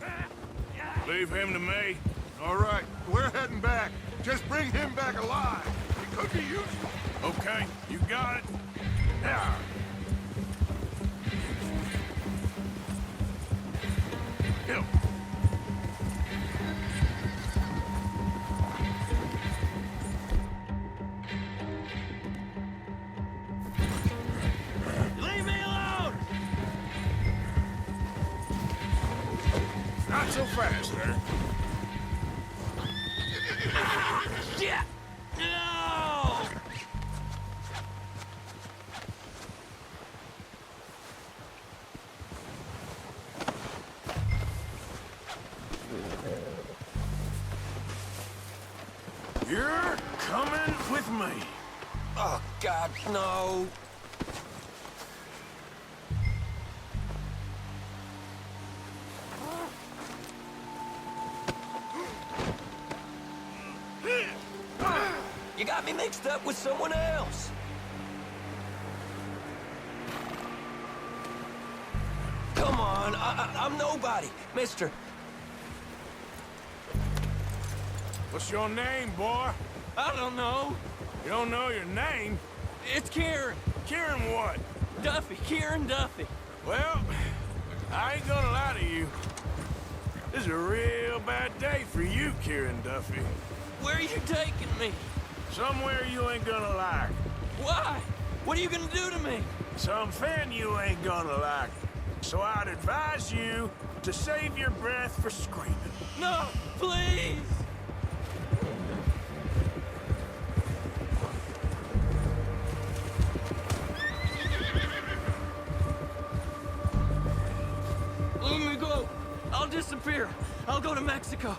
Leave him to me. All right, we're heading back. Just bring him back alive. He could be useful. Okay, you got it. Yeah. Hill. Leave me alone! Not so fast, sir. Yeah! No! You're coming with me. Oh, God, no. You got me mixed up with someone else. Come on, I'm nobody, mister. What's your name, boy? I don't know. You don't know your name? It's Kieran. Kieran what? Duffy, Kieran Duffy. Well, I ain't gonna lie to you. This is a real bad day for you, Kieran Duffy. Where are you taking me? Somewhere you ain't gonna like. Why? What are you gonna do to me? Something you ain't gonna like. So I'd advise you to save your breath for screaming. No, please! Let me go. I'll disappear. I'll go to Mexico.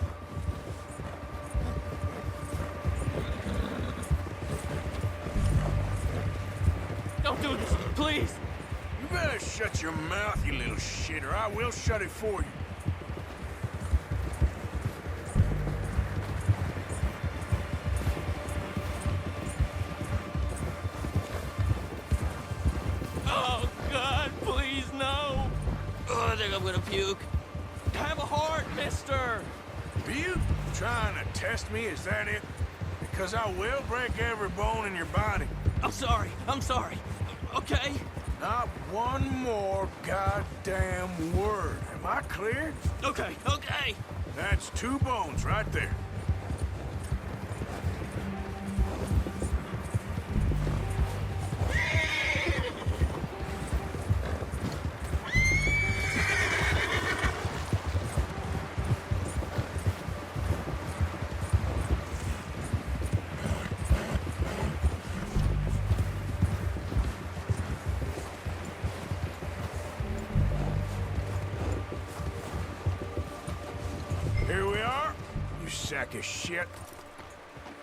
Don't do this, please. You better shut your mouth, you little shit, or I will shut it for you. Oh, God, please, no. Oh, I think I'm gonna puke. Have a heart, mister. Are you trying to test me, is that it? Because I will break every bone in your body. I'm sorry. Okay? Not one more goddamn word. Am I clear? Okay. That's 2 bones right there. Here we are, you sack of shit.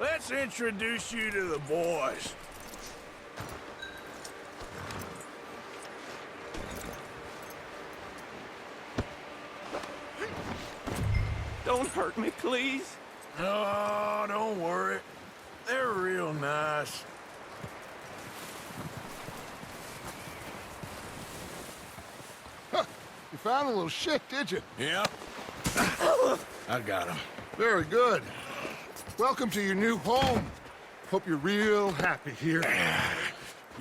Let's introduce you to the boys. Don't hurt me, please. Oh, don't worry. They're real nice. You found a little shit, did you? Yep. I got him. Very good. Welcome to your new home. Hope you're real happy here.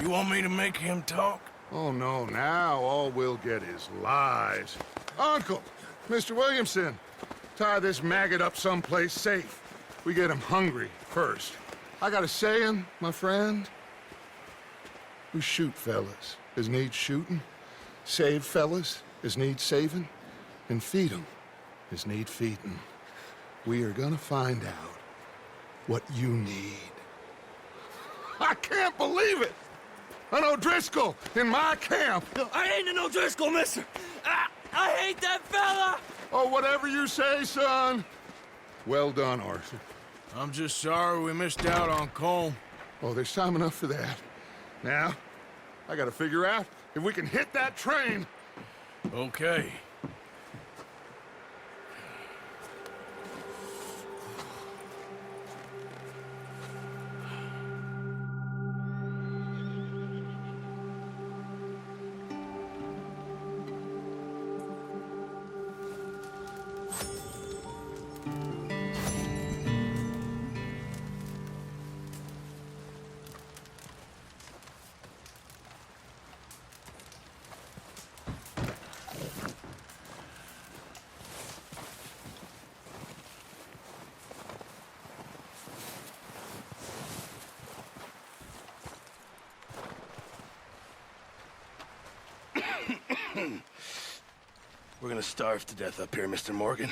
You want me to make him talk? Oh, no, now all we'll get is lies. Uncle, Mr. Williamson, tie this maggot up someplace safe. We get him hungry first. I got a saying, my friend. We shoot fellas as need shooting, save fellas as need saving, and feed 'em as need feeding. We are gonna find out what you need. I can't believe it! An O'Driscoll in my camp! I ain't an O'Driscoll, mister! I hate that fella! Oh, whatever you say, son. Well done, Arthur. I'm just sorry we missed out on Colm. Oh, there's time enough for that. Now, I gotta figure out if we can hit that train. Okay. We're gonna starve to death up here, Mr. Morgan.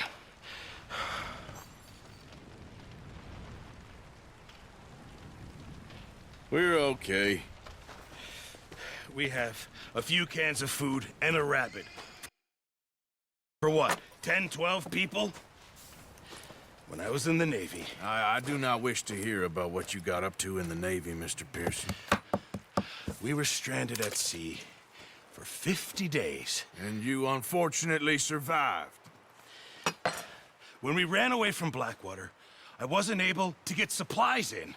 We're okay. We have a few cans of food and a rabbit. For what, 10, 12 people? When I was in the Navy... I do not wish to hear about what you got up to in the Navy, Mr. Pearson. We were stranded at sea for 50 days. And you unfortunately survived. When we ran away from Blackwater, I wasn't able to get supplies in.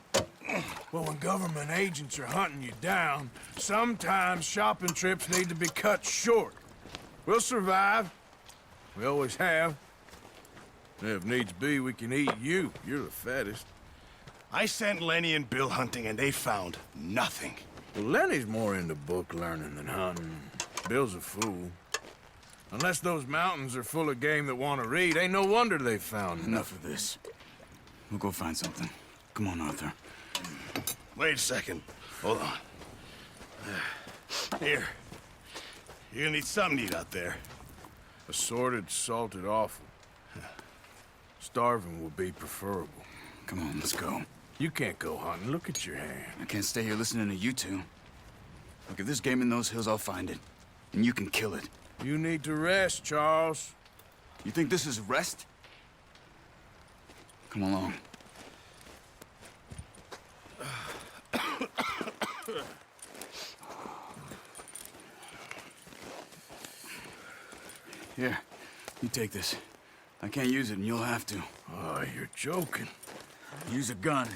Well, when government agents are hunting you down, sometimes shopping trips need to be cut short. We'll survive. We always have. And if needs be, we can eat you. You're the fattest. I sent Lenny and Bill hunting, and they found nothing. Well, Lenny's more into book learning than hunting. Bill's a fool. Unless those mountains are full of game that want to read, ain't no wonder they found Enough of this. We'll go find something. Come on, Arthur. Wait a second. Hold on. Here. You're gonna need something to eat out there. Assorted, salted offal. Starving would be preferable. Come on, let's go. You can't go hunting. Look at your hand. I can't stay here listening to you two. Look, if there's game in those hills, I'll find it. And you can kill it. You need to rest, Charles. You think this is rest? Come along. Here, you take this. I can't use it, and you'll have to. Oh, you're joking. Use a gun,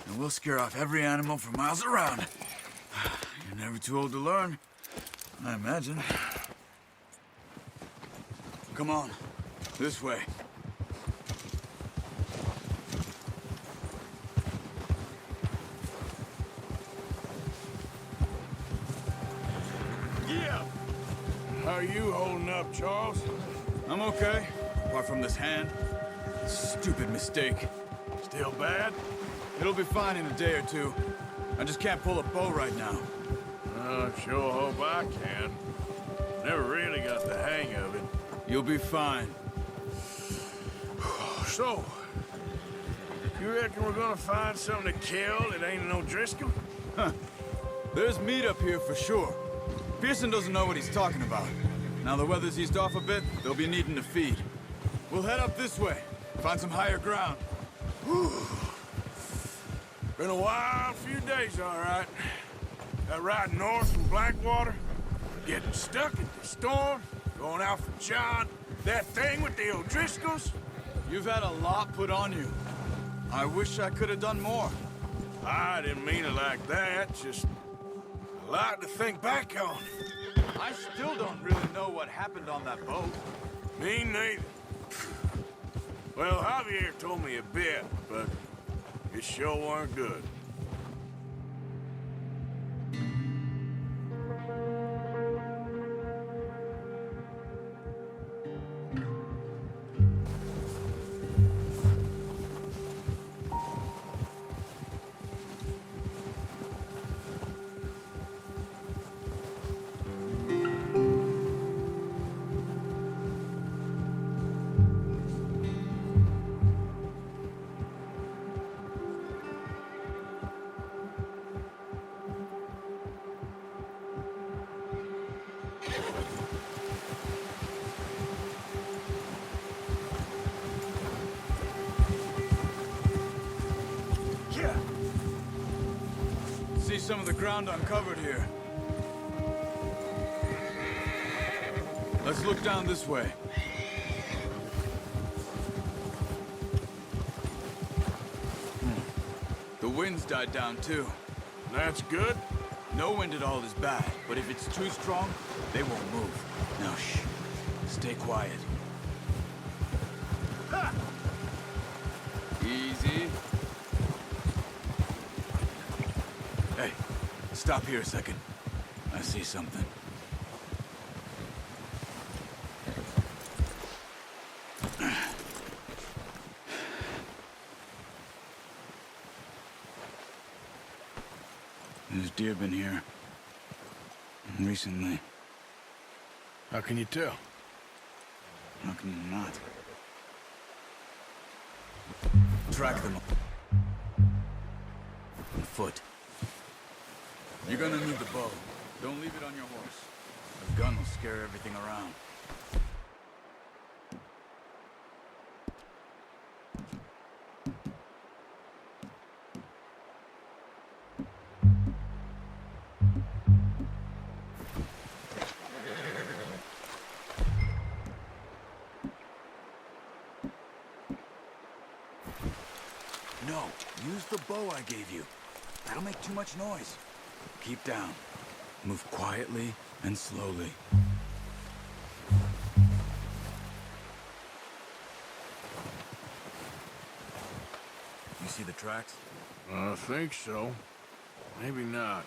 and we'll scare off every animal for miles around. You're never too old to learn, I imagine. Come on, this way. How are you holding up, Charles? I'm okay, apart from this hand. Stupid mistake. Still bad? It'll be fine in a day or two. I just can't pull a bow right now. I sure hope I can. Never really got the hang of it. You'll be fine. So, you reckon we're gonna find something to kill that ain't an O'Driscoll? Huh. There's meat up here for sure. Pearson doesn't know what he's talking about. Now the weather's eased off a bit, they'll be needing to feed. We'll head up this way, find some higher ground. Been a wild few days, all right. That ride north from Blackwater, getting stuck in the storm, going out for John, that thing with the O'Driscolls. You've had a lot put on you. I wish I could have done more. I didn't mean it like that, just a lot to think back on. I still don't really know what happened on that boat. Me neither. Well, Javier told me a bit, but it sure weren't good. See some of the ground uncovered here. Let's look down this way. The wind's died down too. That's good. No wind at all is bad, but if it's too strong, they won't move. Now shh. Stay quiet. Ha! Easy. Hey, stop here a second. I see something. There's deer been here. Recently. How can you tell? How can you not? Track them on foot. You're gonna need the bow. Don't leave it on your horse. A gun will scare everything around. No, use the bow I gave you. That'll make too much noise. Keep down. Move quietly and slowly. You see the tracks? I think so. Maybe not.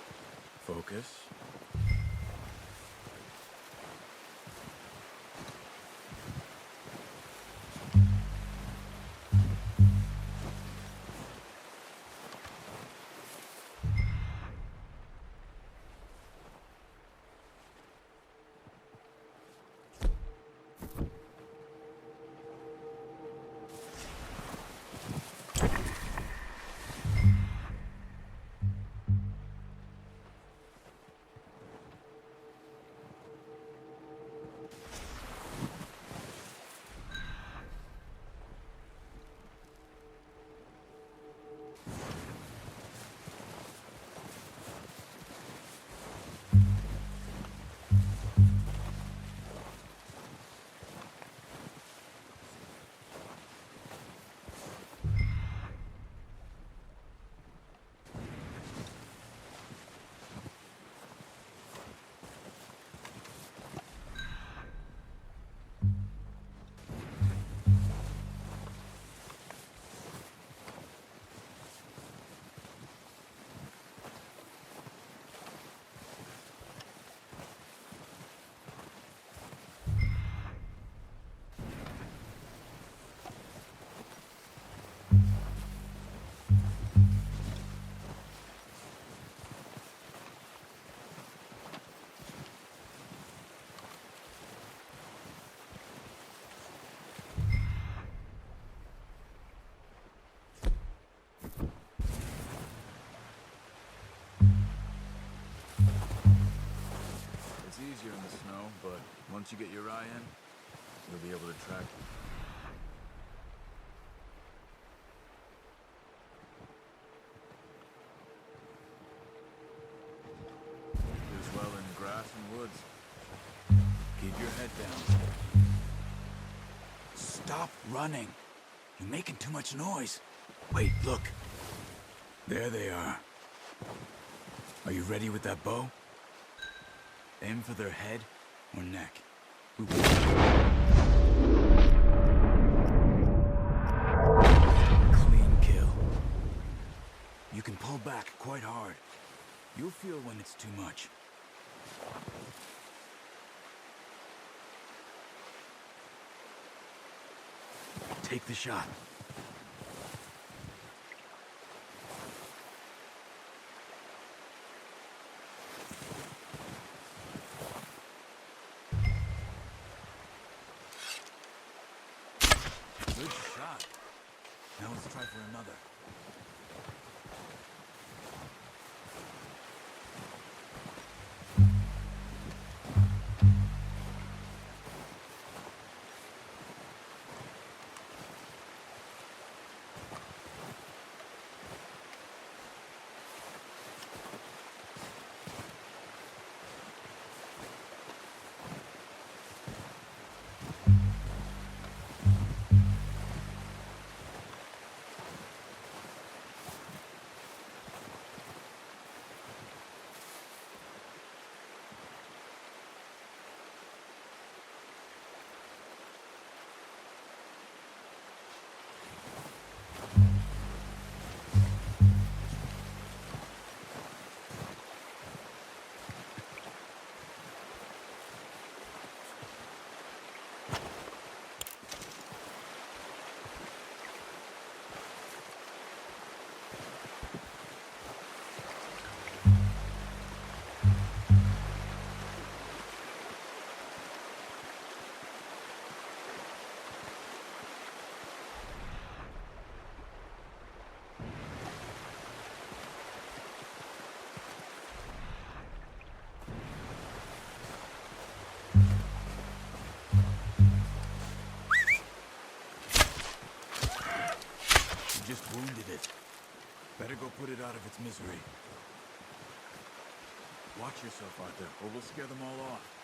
Focus. easier in the snow, but once you get your eye in, you'll be able to track. As well in grass and woods. Keep your head down. Stop running. You're making too much noise. Wait, look. There they are. Are you ready with that bow? Aim for their head or neck. Clean kill. You can pull back quite hard. You'll feel when it's too much. Take the shot. Good shot. Now let's try for another. Just wounded it. Better go put it out of its misery. Watch yourself, Arthur, or we'll scare them all off.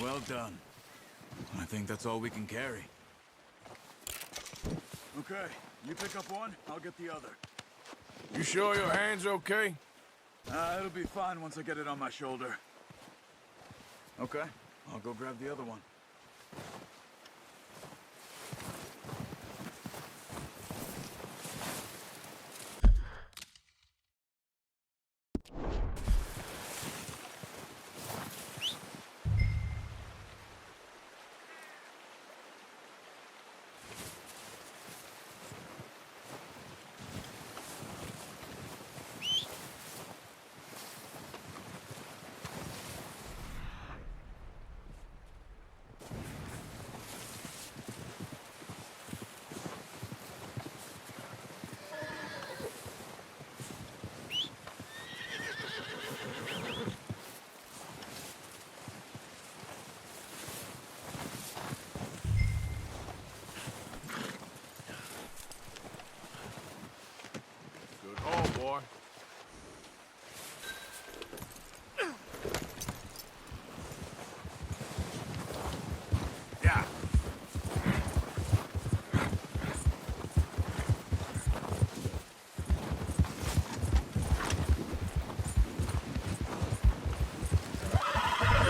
Well done. I think that's all we can carry. Okay, you pick up one, I'll get the other. You sure your hand's okay? It'll be fine once I get it on my shoulder. Okay, I'll go grab the other one.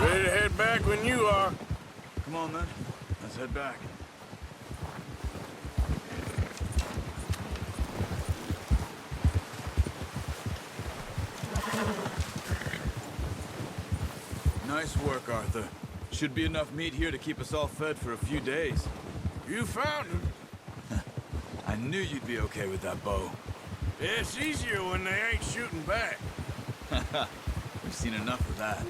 Ready to head back when you are. Come on, then. Let's head back. Nice work, Arthur. Should be enough meat here to keep us all fed for a few days. You found him. I knew you'd be okay with that bow. It's easier when they ain't shooting back. We've seen enough of that.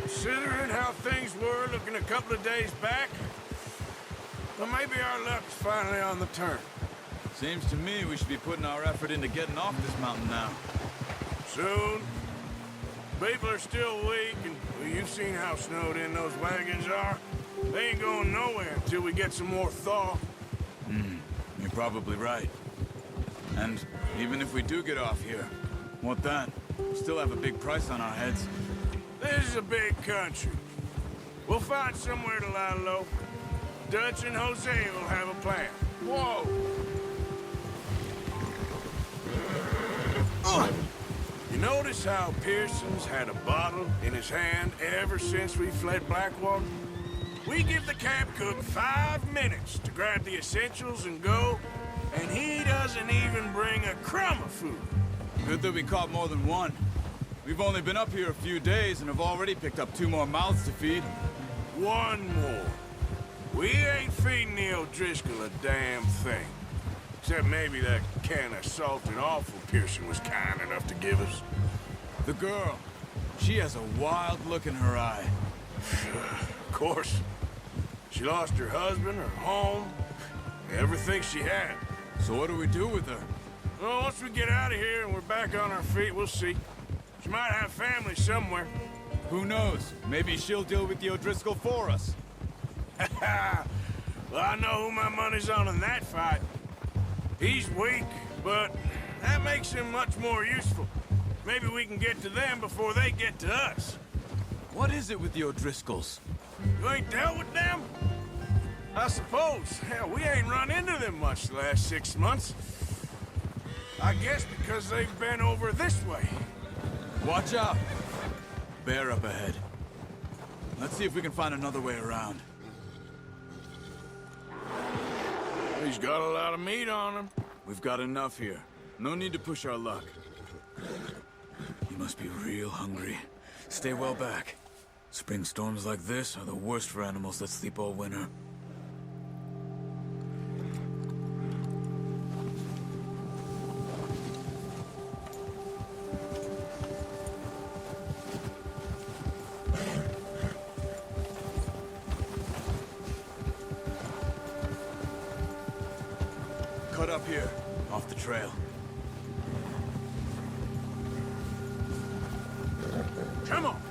Considering how things were looking a couple of days back, well, maybe our luck's finally on the turn. Seems to me we should be putting our effort into getting off this mountain now. Soon. People are still weak, and well, you've seen how snowed in those wagons are. They ain't going nowhere until we get some more thaw. You're probably right. And even if we do get off here, what then? We still have a big price on our heads. This is a big country. We'll find somewhere to lie low. Dutch and Jose will have a plan. Whoa! You notice how Pearson's had a bottle in his hand ever since we fled Blackwater? We give the camp cook 5 minutes to grab the essentials and go, and he doesn't even bring a crumb of food. Good that we caught more than one. We've only been up here a few days and have already picked up 2 more mouths to feed. 1 more. We ain't feeding the O'Driscoll a damn thing. Except maybe that can of salted offal Pearson was kind enough to give us. The girl. She has a wild look in her eye. Of course. She lost her husband, her home, everything she had. So what do we do with her? Well, once we get out of here and we're back on our feet, we'll see. She might have family somewhere. Who knows? Maybe she'll deal with the O'Driscoll for us. Well, I know who my money's on in that fight. He's weak, but that makes him much more useful. Maybe we can get to them before they get to us. What is it with the O'Driscolls? You ain't dealt with them? I suppose. Hell, we ain't run into them much the last 6 months. I guess because they've been over this way. Watch out! Bear up ahead. Let's see if we can find another way around. He's got a lot of meat on him. We've got enough here. No need to push our luck. You must be real hungry. Stay well back. Spring storms like this are the worst for animals that sleep all winter. Cut up here, off the trail. Come on!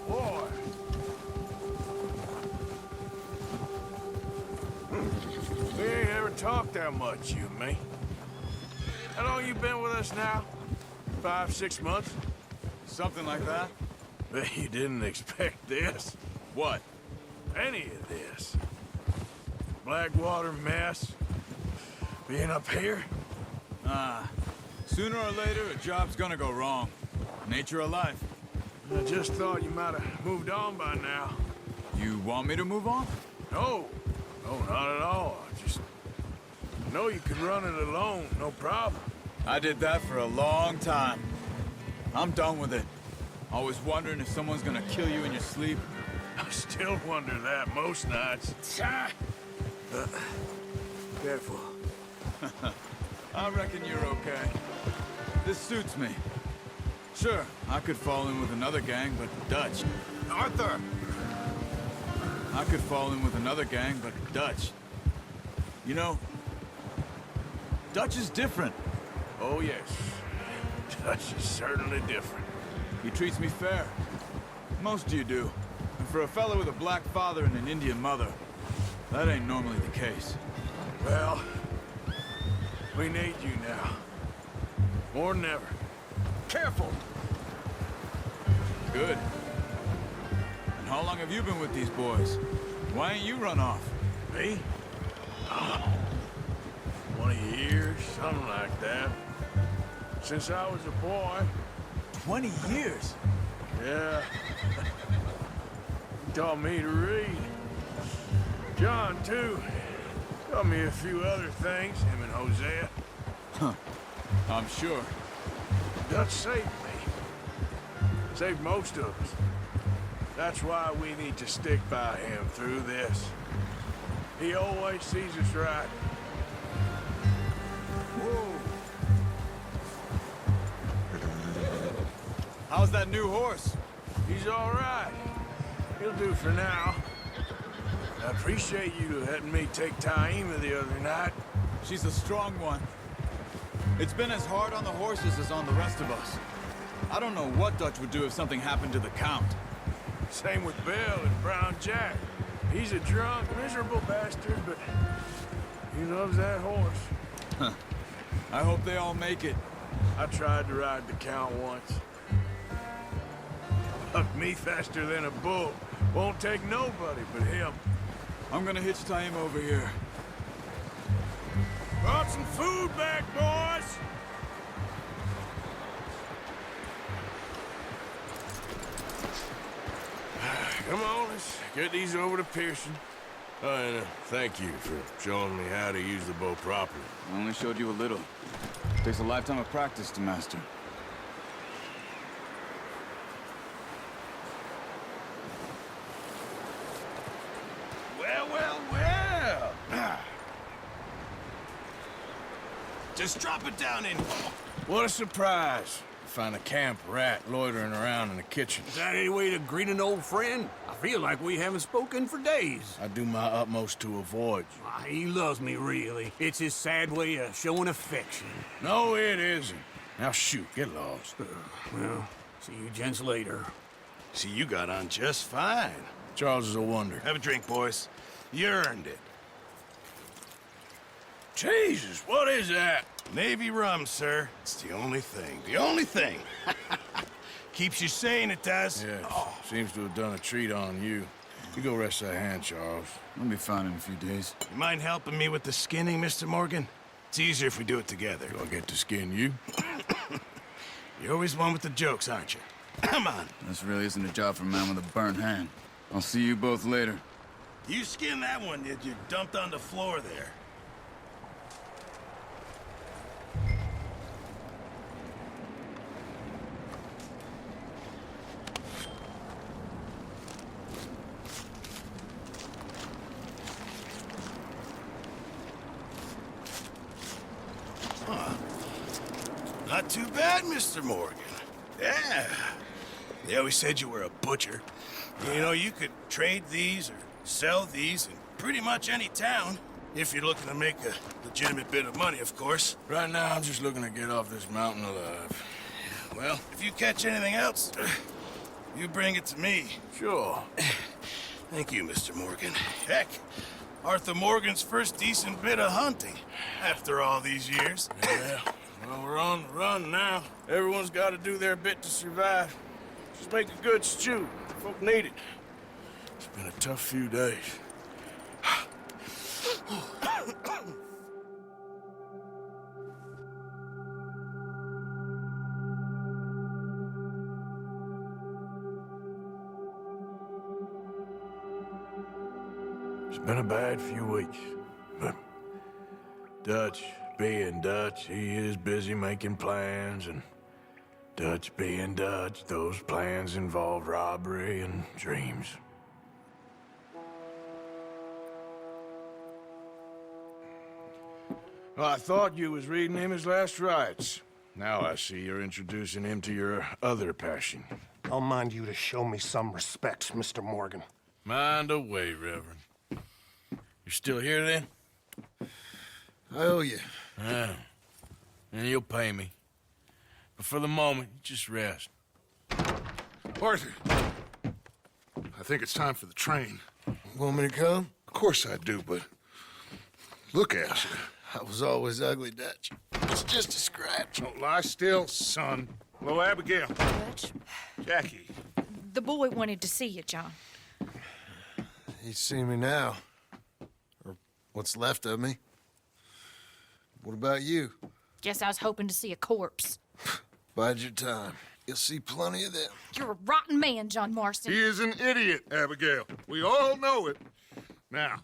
Boy! We ain't ever talked that much, you and me. How long you been with us now? 5, 6 months? Something like that? Bet you didn't expect this. What? Any of this. Blackwater mess. Being up here? Sooner or later, a job's gonna go wrong. Nature of life. I just thought you might have moved on by now. You want me to move on? No. No, not at all. I just know you could run it alone, no problem. I did that for a long time. I'm done with it. Always wondering if someone's gonna kill you in your sleep. I still wonder that most nights. Careful. I reckon you're okay. This suits me. Sure, I could fall in with another gang, but Dutch. Arthur! I could fall in with another gang, but Dutch. You know, Dutch is different. Oh, yes. Dutch is certainly different. He treats me fair. Most of you do. And for a fella with a black father and an Indian mother, that ain't normally the case. Well, we need you now. More than ever. Careful! Good. And how long have you been with these boys? Why ain't you run off? Me? 20 years, something like that. Since I was a boy. 20 years? Yeah. He taught me to read. John, too. Taught me a few other things, him and Hosea. Huh. I'm sure. Dutch saved me. Saved most of us. That's why we need to stick by him through this. He always sees us right. Whoa. How's that new horse? He's all right. He'll do for now. I appreciate you letting me take Taima the other night. She's a strong one. It's been as hard on the horses as on the rest of us. I don't know what Dutch would do if something happened to the Count. Same with Bill and Brown Jack. He's a drunk, miserable bastard, but he loves that horse. Huh. I hope they all make it. I tried to ride the Count once. Bucked me faster than a bull. Won't take nobody but him. I'm gonna hitch Taima over here. Brought some food back, boys! Come on, let's get these over to Pearson. Oh, and thank you for showing me how to use the bow properly. I only showed you a little. Takes a lifetime of practice to master. Well. Just drop it down in. What a surprise. Find a camp rat loitering around in the kitchen. Is that any way to greet an old friend? I feel like we haven't spoken for days. I do my utmost to avoid you. He loves me, really. It's his sad way of showing affection. No, it isn't. Now shoot, get lost. Well, see you gents later. See, you got on just fine. Charles is a wonder. Have a drink, boys. You earned it. Jesus, what is that? Navy rum, sir. It's the only thing. The only thing. Keeps you sane, it does. Yes. Seems to have done a treat on you. You go rest that hand, Charles. I'll be fine in a few days. You mind helping me with the skinning, Mr. Morgan? It's easier if we do it together. Do I get to skin you? You're always one with the jokes, aren't you? Come on. This really isn't a job for a man with a burnt hand. I'll see you both later. You skinned that one, did you? Dumped on the floor there. Not too bad, Mr. Morgan. Yeah. They always said you were a butcher. You know, you could trade these or sell these in pretty much any town. If you're looking to make a legitimate bit of money, of course. Right now, I'm just looking to get off this mountain alive. Well, if you catch anything else, you bring it to me. Sure. Thank you, Mr. Morgan. Heck, Arthur Morgan's first decent bit of hunting after all these years. Yeah. Well, we're on the run now. Everyone's got to do their bit to survive. Just make a good stew. Folk need it. It's been a tough few days. It's been a bad few weeks, but Dutch being Dutch, he is busy making plans, and Dutch being Dutch, those plans involve robbery and dreams. Well, I thought you was reading him his last rites. Now I see you're introducing him to your other passion. I'll mind you to show me some respect, Mr. Morgan. Mind away, Reverend. You still here, then? I owe you. Yeah. And you'll pay me. But for the moment, just rest. Arthur, I think it's time for the train. Want me to come? Of course I do, but look at you. I was always ugly, Dutch. It's just a scratch. Don't lie still, son. Hello, Abigail. Dutch, Jackie. the boy wanted to see you, John. He's seen me now. Or what's left of me. What about you? Guess I was hoping to see a corpse. Bide your time. You'll see plenty of them. You're a rotten man, John Marston. He is an idiot, Abigail. We all know it. Now,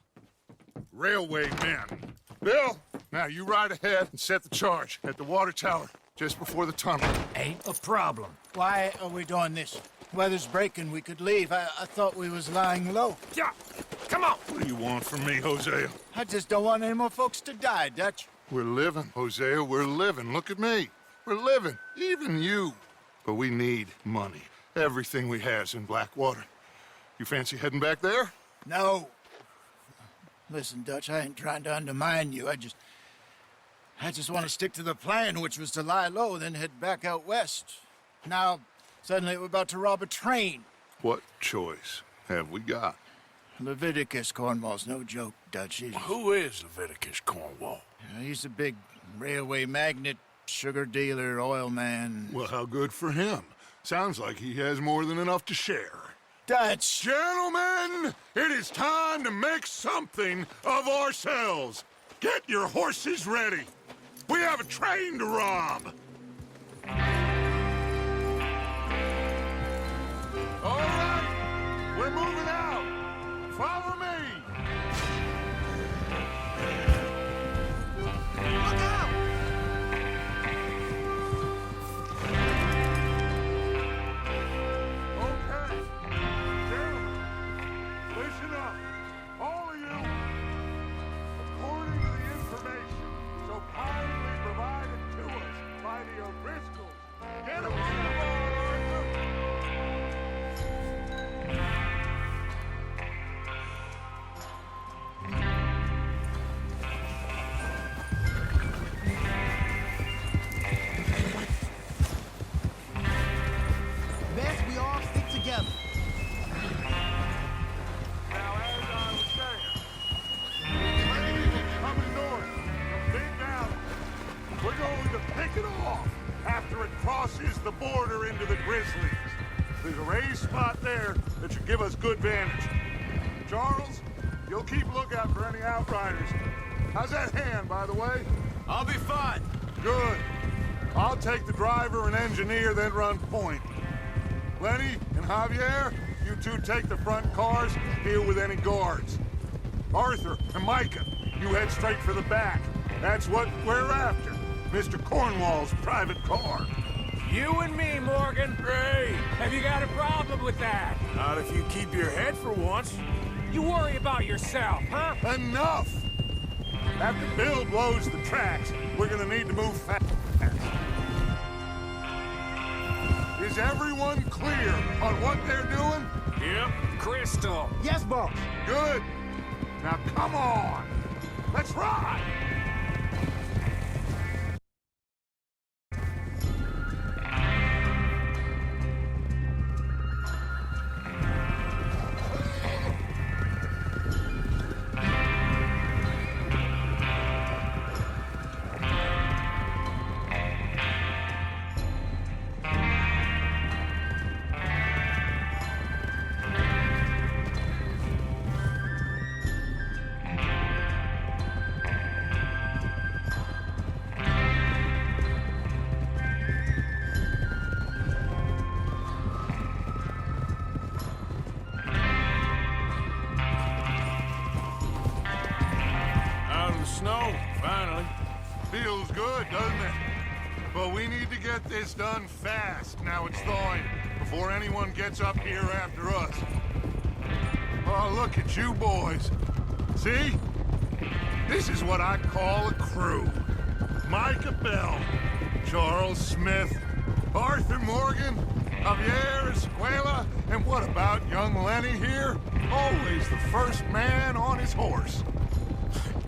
railway men. Bill, now you ride ahead and set the charge at the water tower just before the tunnel. Ain't a problem. Why are we doing this? Weather's breaking. We could leave. I thought we was lying low. Yeah, come on. What do you want from me, Hosea? I just don't want any more folks to die, Dutch. We're living, Hosea. We're living. Look at me. We're living. Even you. But we need money. Everything we has in Blackwater. You fancy heading back there? No. Listen, Dutch, I ain't trying to undermine you. I just want to stick to the plan, which was to lie low, then head back out west. Now, suddenly we're about to rob a train. What choice have we got? Leviticus Cornwall's no joke, Dutch. Who is Leviticus Cornwall? He's a big railway magnate, sugar dealer, oil man. Well, how good for him. Sounds like he has more than enough to share. Dutch! Gentlemen, it is time to make something of ourselves. Get your horses ready. We have a train to rob. All right, we're moving out. Follow me. Look out! Okay. Gentlemen, listen up. All of you. According to the information so kindly provided to us by the O'Driscolls, get them on the ball, Arthur. Best we all stick together. Now, as I was saying, train is coming north from Big Valley. We're going to pick it off after it crosses the border into the Grizzlies. There's a raised spot there that should give us good vantage. Charles, you'll keep lookout for any outriders. How's that hand, by the way? I'll be fine. Good. I'll take the driver and engineer, then run point. Lenny and Javier, you two take the front cars, deal with any guards. Arthur and Micah, you head straight for the back. That's what we're after. Mr. Cornwall's private car. You and me, Morgan. Hey, Have you got a problem with that? not if you keep your head for once. You worry about yourself, huh? Enough! After Bill blows the tracks, we're gonna need to move fast. Is everyone clear on what they're doing? Yep. Crystal. Yes, boss. Good. Now come on. Let's ride. Out of the snow, finally. Feels good, doesn't it? But we need to get this done fast, now it's thawing, before anyone gets up here after us. Oh, look at you boys. See? This is what I call a crew. Micah Bell, Charles Smith, Arthur Morgan, Javier Escuela, and what about young Lenny here? Always the first man on his horse.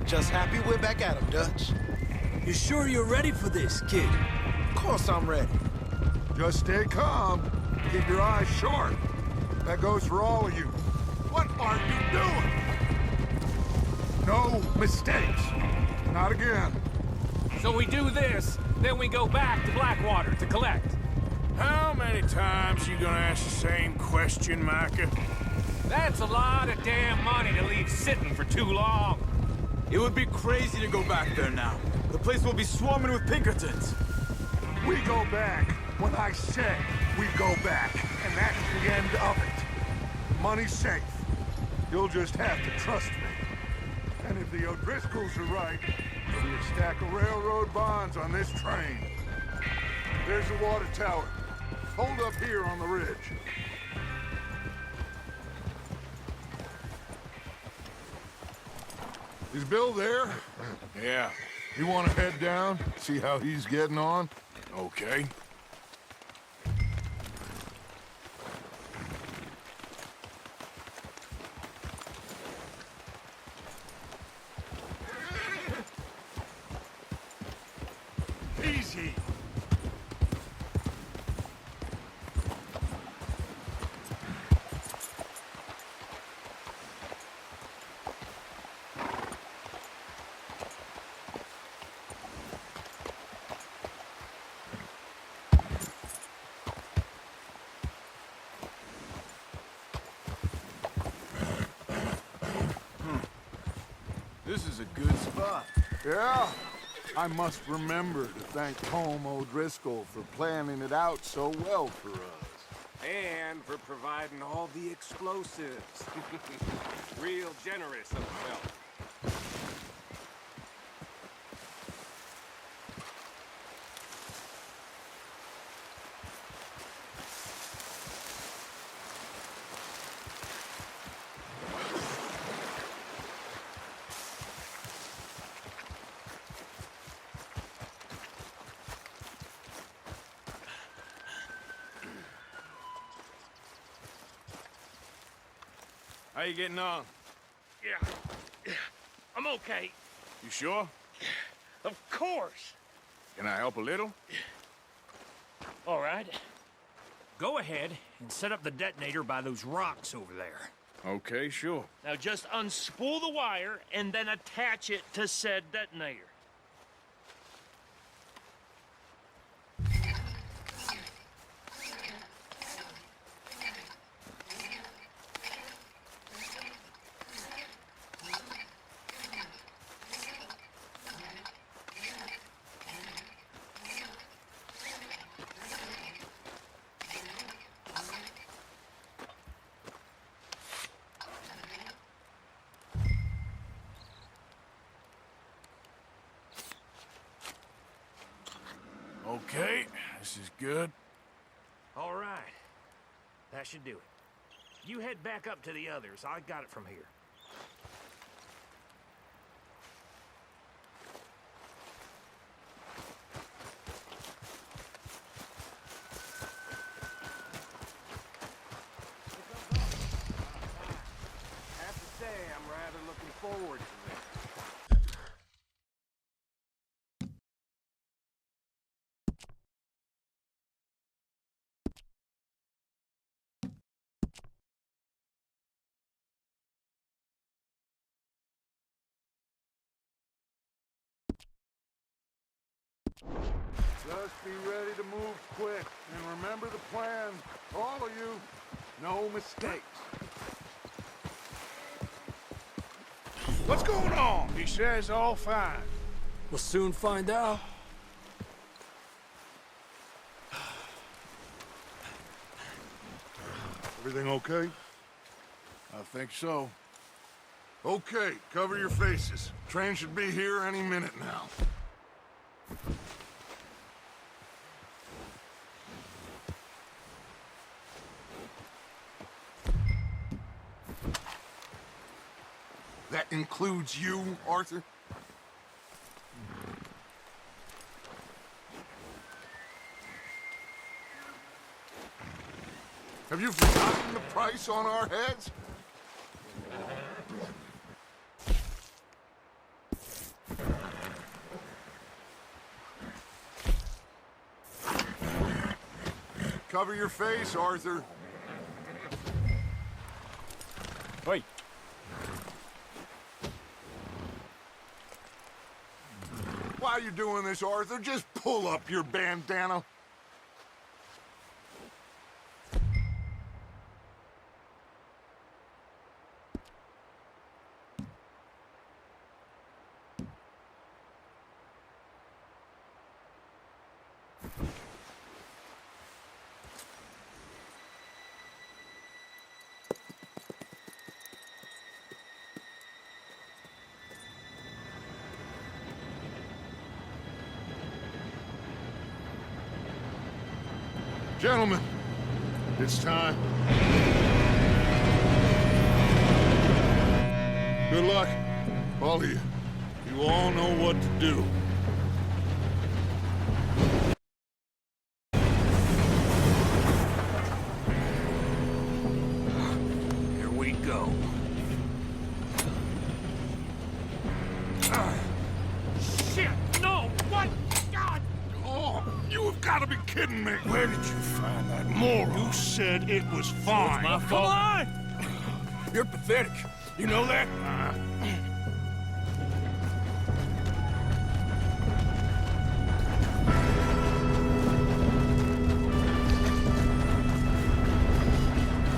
Just happy we're back at him, Dutch. You sure you're ready for this, kid? Of course I'm ready. Just stay calm. Keep your eyes sharp. That goes for all of you. What are you doing? No mistakes. Not again. So we do this, then we go back to Blackwater to collect. How many times you gonna ask the same question, Micah? That's a lot of damn money to leave sitting for too long. It would be crazy to go back there now. The place will be swarming with Pinkertons. We go back when I say we go back, and that's the end of it. Money's safe. You'll just have to trust me. And if the O'Driscolls are right, there'll be a stack of railroad bonds on this train. There's the water tower. Hold up here on the ridge. Is Bill there? Yeah. You want to head down, see how he's getting on? Okay. Easy. This is a good spot. Yeah. I must remember to thank Tom O'Driscoll for planning it out so well for us. And for providing all the explosives. Real generous of himself. How you getting on? Yeah. I'm okay. You sure? Of course. Can I help a little? All right. Go ahead and set up the detonator by those rocks over there. Okay, sure. Now just unspool the wire and then attach it to said detonator. Okay, this is good. All right. That should do it. You head back up to the others. I got it from here. I have to say, I'm rather looking forward to this. Just be ready to move quick, and remember the plan. All of you, no mistakes. What's going on? He says all fine. We'll soon find out. Everything okay? I think so. Okay, cover your faces. Train should be here any minute now. That includes you, Arthur? Have you forgotten the price on our heads? Cover your face, Arthur. Wait. why you're doing this, Arthur. Just pull up your bandana. Gentlemen, it's time. Good luck, all of you. You all know what to do. Here we go. Shit, no! What? God! Oh, you have got to be kidding me! Where did you find that moron? You said it was fine. It's my fault. Come on! You're pathetic. You know that?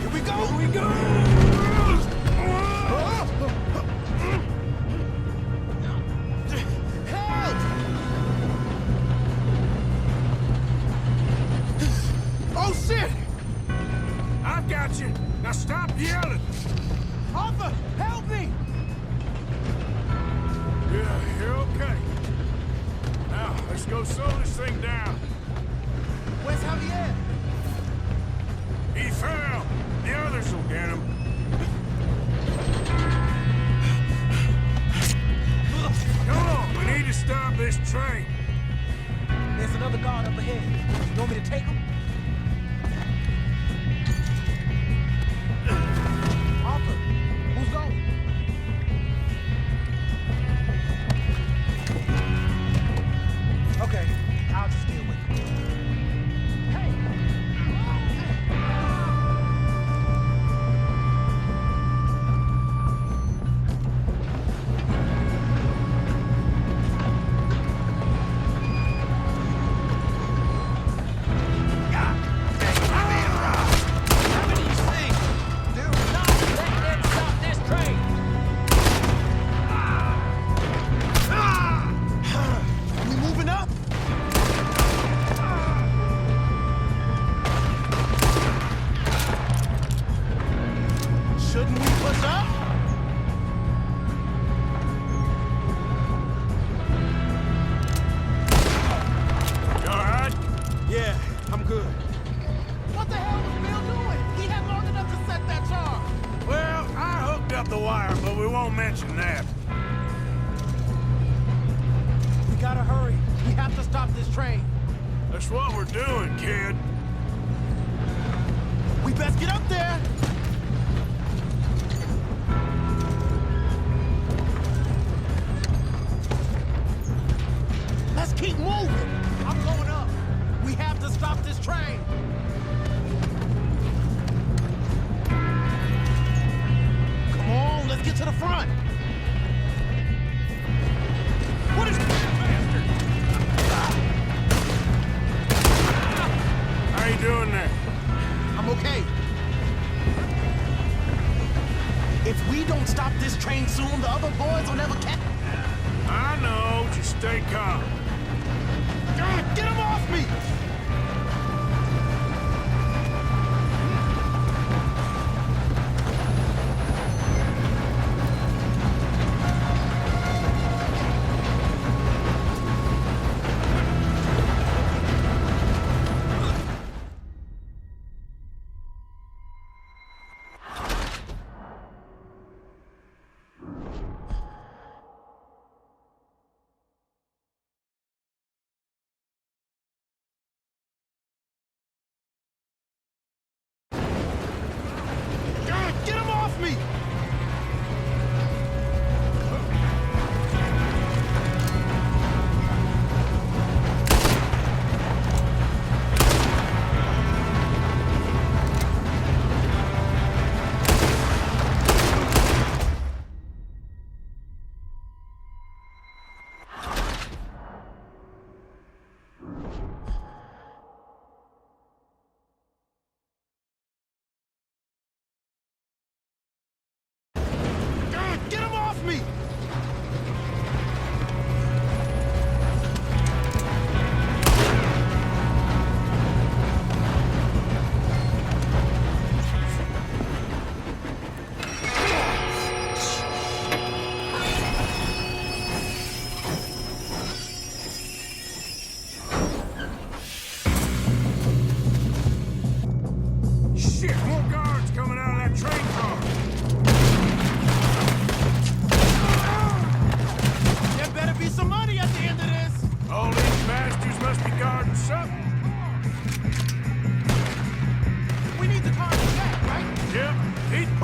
Here we go! Here we go! Oh, shit! I've got you. Now stop yelling. Arthur, help me! Yeah, you're okay. Now, let's go slow this thing down. Where's Javier? He fell. The others will get him. Come on, we need to stop this train. There's another guard up ahead. You want me to take him? Arthur, who's going? Okay, I'll just deal with it. Hey! Shouldn't we push up? You alright? Yeah, I'm good. What the hell was Bill doing? He had long enough to set that charge. Well, I hooked up the wire, but we won't mention that. We gotta hurry. We have to stop this train. That's what we're doing, kid. We best get up there. Let's keep moving. I'm going up. We have to stop this train. Come on, let's get to the front. What is bastard? How you doing there? I'm okay. If we don't stop this train soon, the other boys will never catch. I know. Just stay calm. Get him off me!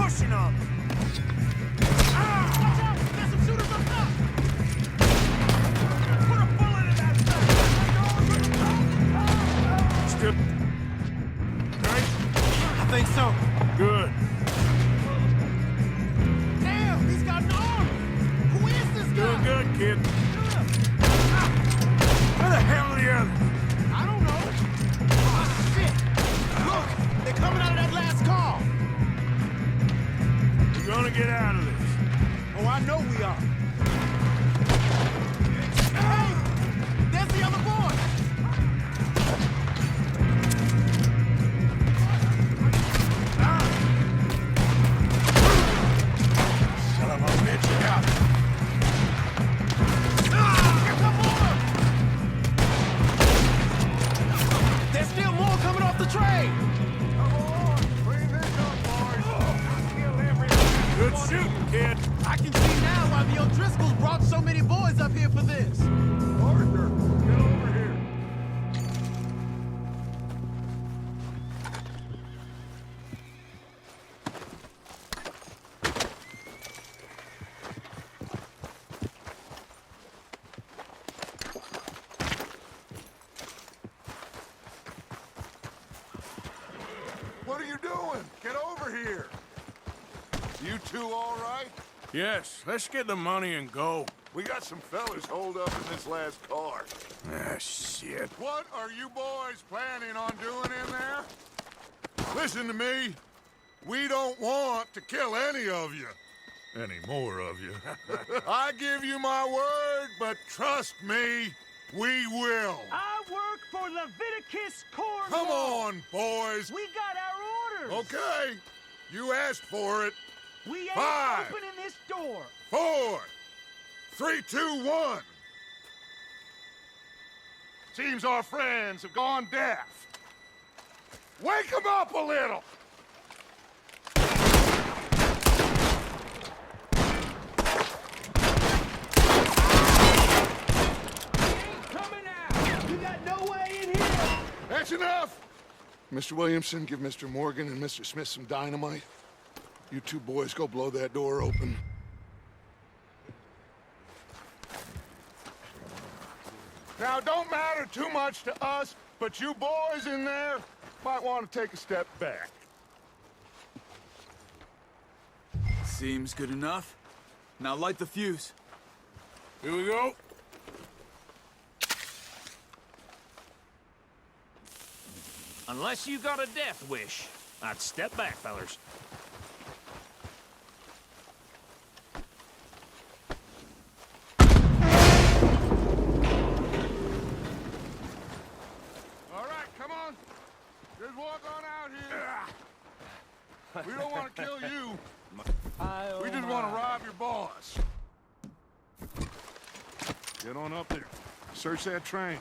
pushing on me! Watch out! There's some shooters up top! Put a bullet in that thing! Still... Right? I think so. Good. Damn, he's got an arm! Who is this guy? Doing good, kid. Where the hell are the others? I don't know. Oh, shit! Look! They're coming out of that last car! We're gonna get out of this. Oh, I know we are. Hey! There's the other boy! Son of a bitch, you got it. Here come more! There's still more coming off the train! Good shooting, kid. I can see now why the O'Driscolls brought so many boys up here for this. Arthur, get over here. What are you doing? Get over here. You two all right? Yes, let's get the money and go. We got some fellas holed up in this last car. Ah, shit. What are you boys planning on doing in there? Listen to me. We don't want to kill any of you. Any more of you. I give you my word, but trust me, we will. I work for Leviticus Cornwall. Come on, boys. We got our orders. Okay. You asked for it. We ain't 5, opening this door. 4, 3, 2, 1. Seems our friends have gone deaf. Wake them up a little. Coming out. You got no way in here. That's enough. Mr. Williamson, give Mr. Morgan and Mr. Smith some dynamite. You two boys go blow that door open. Now, it don't matter too much to us, but you boys in there might want to take a step back. Seems good enough. Now light the fuse. Here we go. Unless you got a death wish, I'd step back, fellers. All right, come on. Just walk on out here. We don't want to kill you. We just want to rob your boss. Get on up there. Search that train.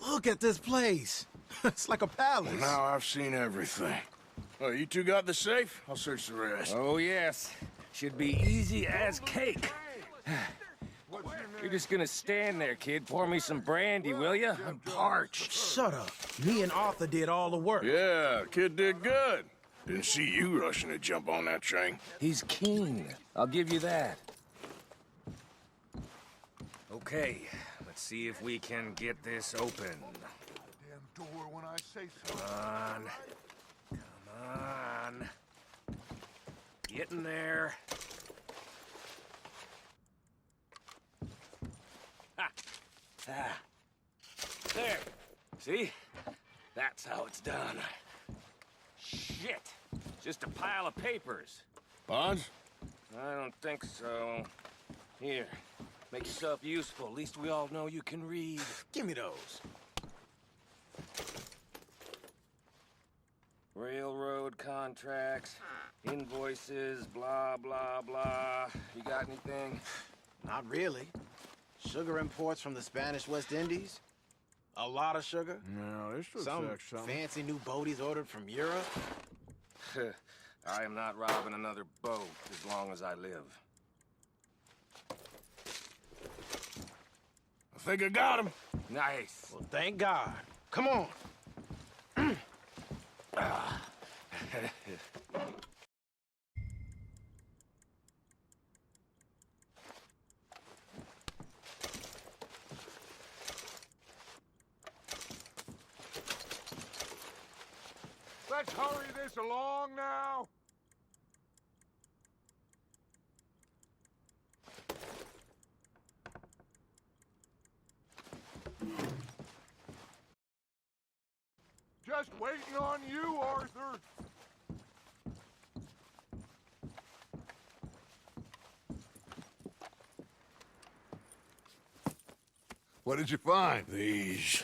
Look at this place. It's like a palace. Well, now I've seen everything. Oh, you two got the safe? I'll search the rest. Oh, yes. Should be easy as cake. You're just gonna stand there, kid. Pour me some brandy, will you? I'm parched. Shut up. Me and Arthur did all the work. Yeah, kid did good. Didn't see you rushing to jump on that train. He's keen. I'll give you that. Okay, let's see if we can get this open. Damn door when I say so. Come on. Come on. Get in there. Ha! Ah. There. See? That's how it's done. Shit. Just a pile of papers. Bonds? I don't think so. Here. Make yourself useful. At least we all know you can read. Give me those. Railroad contracts, invoices, blah, blah, blah. You got anything? Not really. Sugar imports from the Spanish West Indies. A lot of sugar. No, this looks Some like something. fancy new boaties ordered from Europe. I am not robbing another boat as long as I live. I think I got him. Nice. Well, thank God. Come on. Let's hurry this along now. Just waiting on you, Arthur. What did you find? These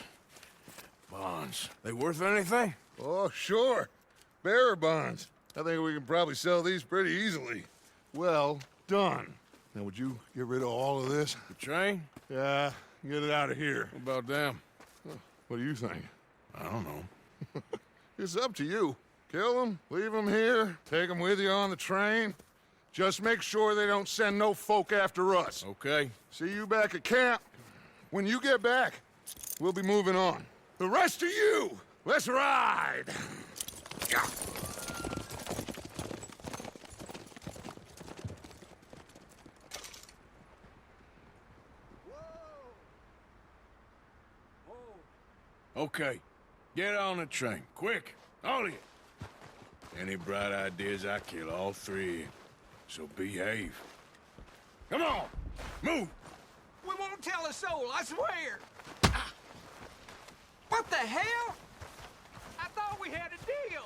bonds. They worth anything? Oh, sure. Bearer bonds. I think we can probably sell these pretty easily. Well done. Now, would you get rid of all of this? The train? Yeah, get it out of here. What about them? What do you think? I don't know. It's up to you. Kill them, leave them here, take them with you on the train. Just make sure they don't send no folk after us. Okay. See you back at camp. When you get back, we'll be moving on. The rest of you, let's ride! Okay. Get on the train. Quick. All of you. Any bright ideas, I kill all three of you. So behave. Come on! Move! We won't tell a soul, I swear! What the hell? I thought we had a deal!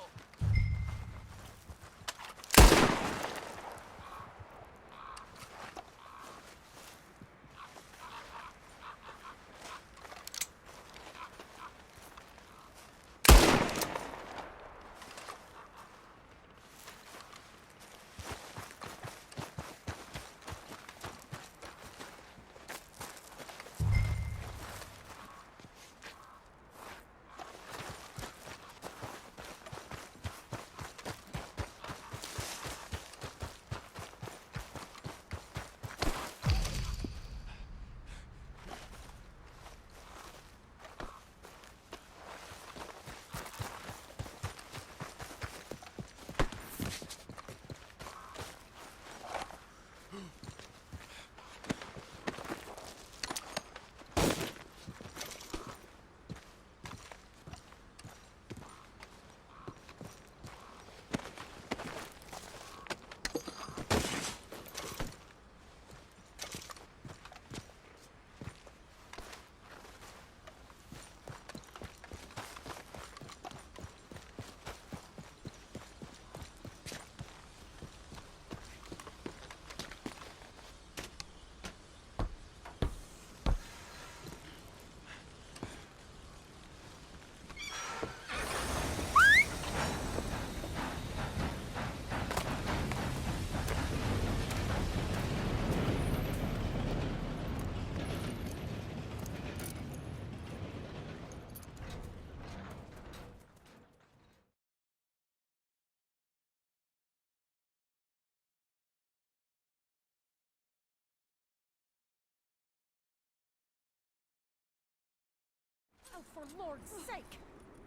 Oh, for Lord's sake!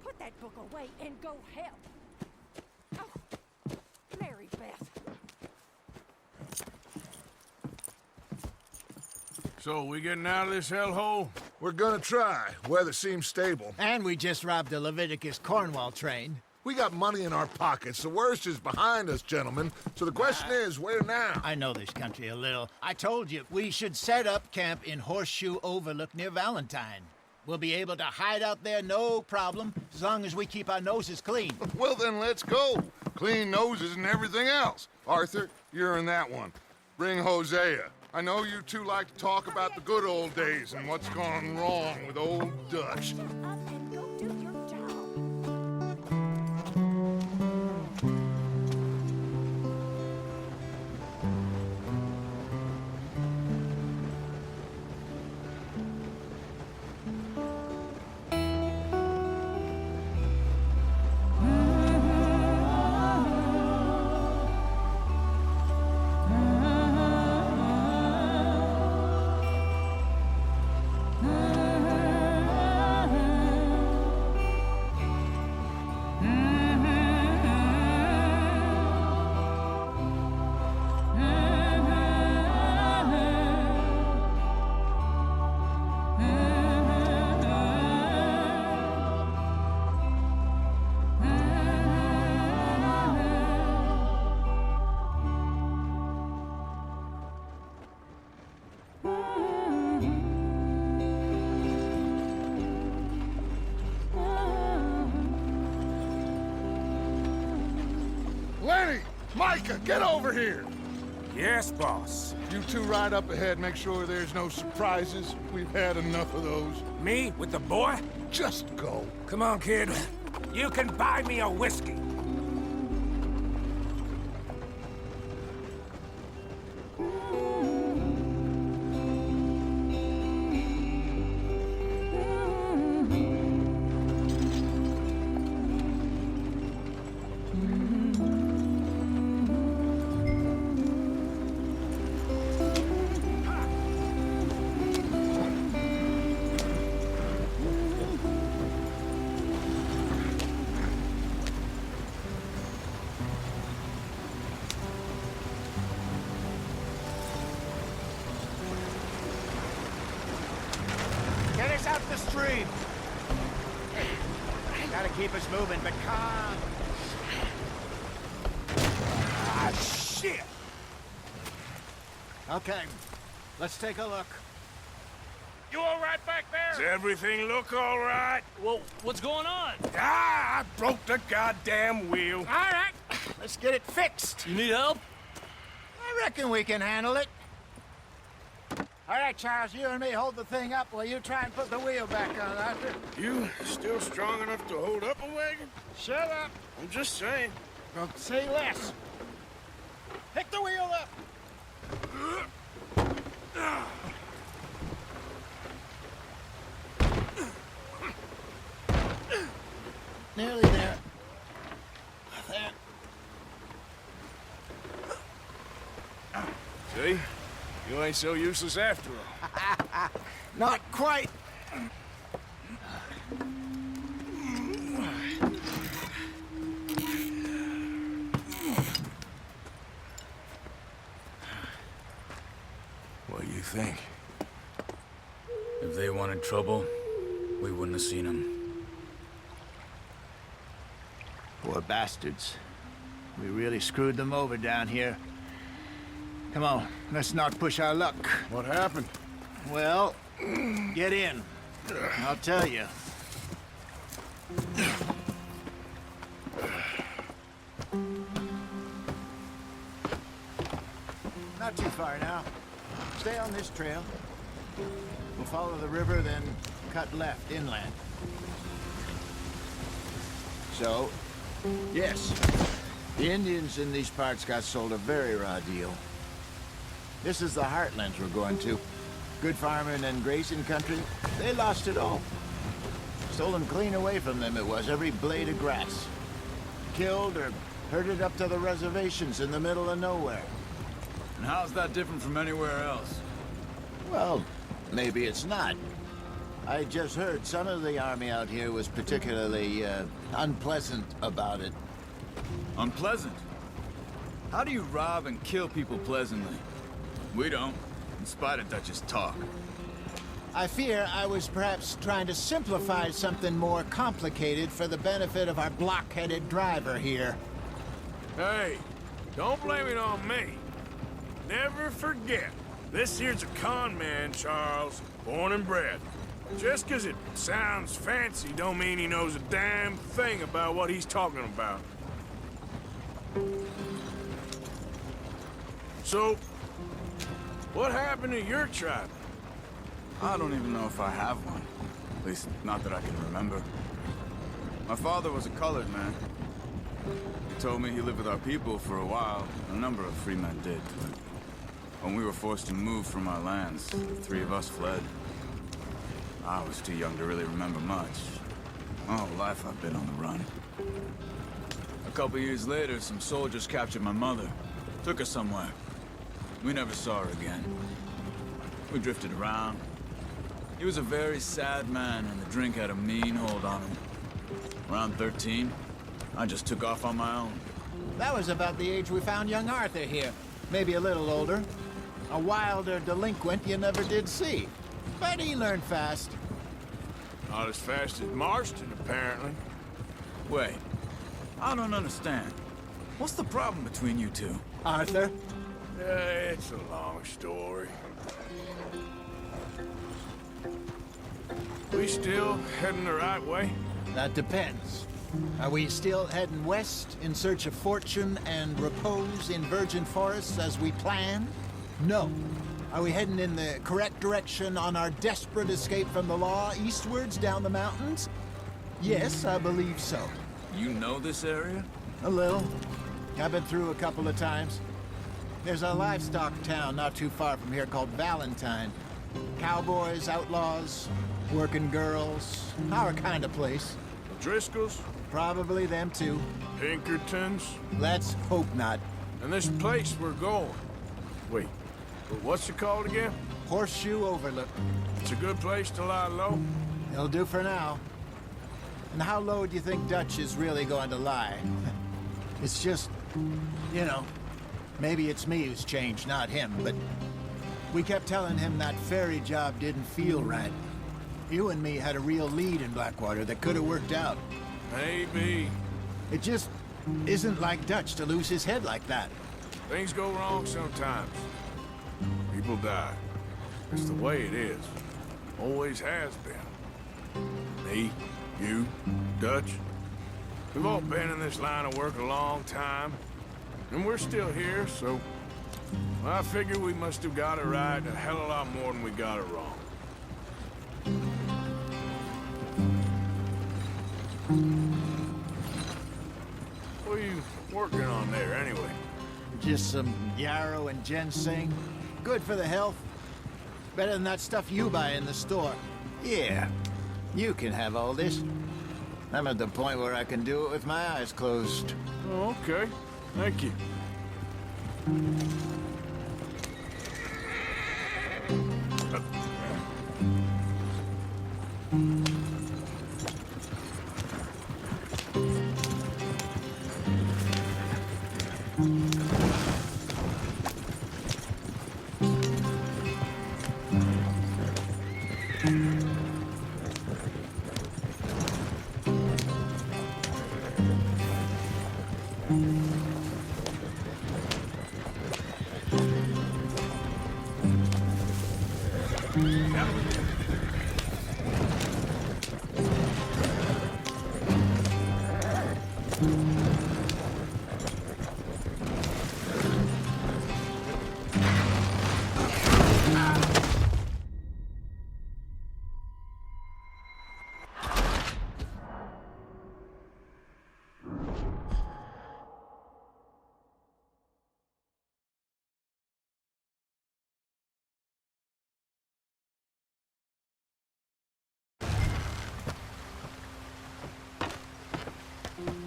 Put that book away and go help! Oh, Mary Beth. So, we getting out of this hellhole? We're gonna try. Weather seems stable. And we just robbed the Leviticus Cornwall train. We got money in our pockets. The worst is behind us, gentlemen. So the question is, where now? I know this country a little. I told you, we should set up camp in Horseshoe Overlook near Valentine. We'll be able to hide out there, no problem, as long as we keep our noses clean. Well, then let's go. Clean noses and everything else. Arthur, you're in that one. Bring Hosea. I know you two like to talk about the good old days and what's gone wrong with old Dutch. Micah, get over here! Yes, boss. You two ride up ahead, make sure there's no surprises. We've had enough of those. Me with the boy? Just go. Come on, kid. You can buy me a whiskey. Get us out the stream. Gotta keep us moving, but calm. Ah, shit! Okay, let's take a look. You all right back there? Does everything look all right? Well, what's going on? Ah, I broke the goddamn wheel. All right, let's get it fixed. You need help? I reckon we can handle it. All right, Charles, you and me hold the thing up while you try and put the wheel back on, Arthur. You still strong enough to hold up a wagon? Shut up. I'm just saying. Well, say less. Pick the wheel up. Nearly there. There. See? You ain't so useless after all. Not quite. What do you think? If they wanted trouble, we wouldn't have seen them. Poor bastards. We really screwed them over down here. Come on, let's not push our luck. What happened? Well, get in. I'll tell you. Not too far now. Stay on this trail. We'll follow the river, then cut left inland. So, yes, the Indians in these parts got sold a very raw deal. This is the heartlands we're going to. Good farming and grazing country, they lost it all. Stolen clean away from them it was, every blade of grass. Killed or herded up to the reservations in the middle of nowhere. And how's that different from anywhere else? Well, maybe it's not. I just heard some of the army out here was particularly, unpleasant about it. Unpleasant? How do you rob and kill people pleasantly? We don't, in spite of Dutch's talk. I fear I was perhaps trying to simplify something more complicated for the benefit of our block-headed driver here. Hey, don't blame it on me. Never forget, this here's a con man, Charles, born and bred. Just 'cause it sounds fancy don't mean he knows a damn thing about what he's talking about. So, what happened to your tribe? I don't even know if I have one. At least, not that I can remember. My father was a colored man. He told me he lived with our people for a while. A number of free men did. But when we were forced to move from our lands, the three of us fled. I was too young to really remember much. My whole life I've been on the run. A couple years later, some soldiers captured my mother. Took her somewhere. We never saw her again. We drifted around. He was a very sad man, and the drink had a mean hold on him. Around 13, I just took off on my own. That was about the age we found young Arthur here. Maybe a little older. A wilder delinquent you never did see. But he learned fast. Not as fast as Marston, apparently. Wait, I don't understand. What's the problem between you two? Arthur? It's a long story. We still heading the right way? That depends. Are we still heading west in search of fortune and repose in virgin forests as we planned? No. Are we heading in the correct direction on our desperate escape from the law eastwards down the mountains? Yes, I believe so. You know this area? A little. I've been through a couple of times. There's a livestock town not too far from here called Valentine. Cowboys, outlaws, working girls, our kind of place. Driscoll's? Probably them too. Pinkertons? Let's hope not. And this place we're going. Wait, what's it called again? Horseshoe Overlook. It's a good place to lie low? It'll do for now. And how low do you think Dutch is really going to lie? It's just, you know, maybe it's me who's changed, not him, but we kept telling him that ferry job didn't feel right. You and me had a real lead in Blackwater that could have worked out. Maybe. It just isn't like Dutch to lose his head like that. Things go wrong sometimes. People die. It's the way it is. Always has been. Me, you, Dutch. We've all been in this line of work a long time. And we're still here, so... I figure we must have got it right a hell of a lot more than we got it wrong. What are you working on there, anyway? Just some yarrow and ginseng. Good for the health. Better than that stuff you buy in the store. Yeah, you can have all this. I'm at the point where I can do it with my eyes closed. Oh, okay. Thank you.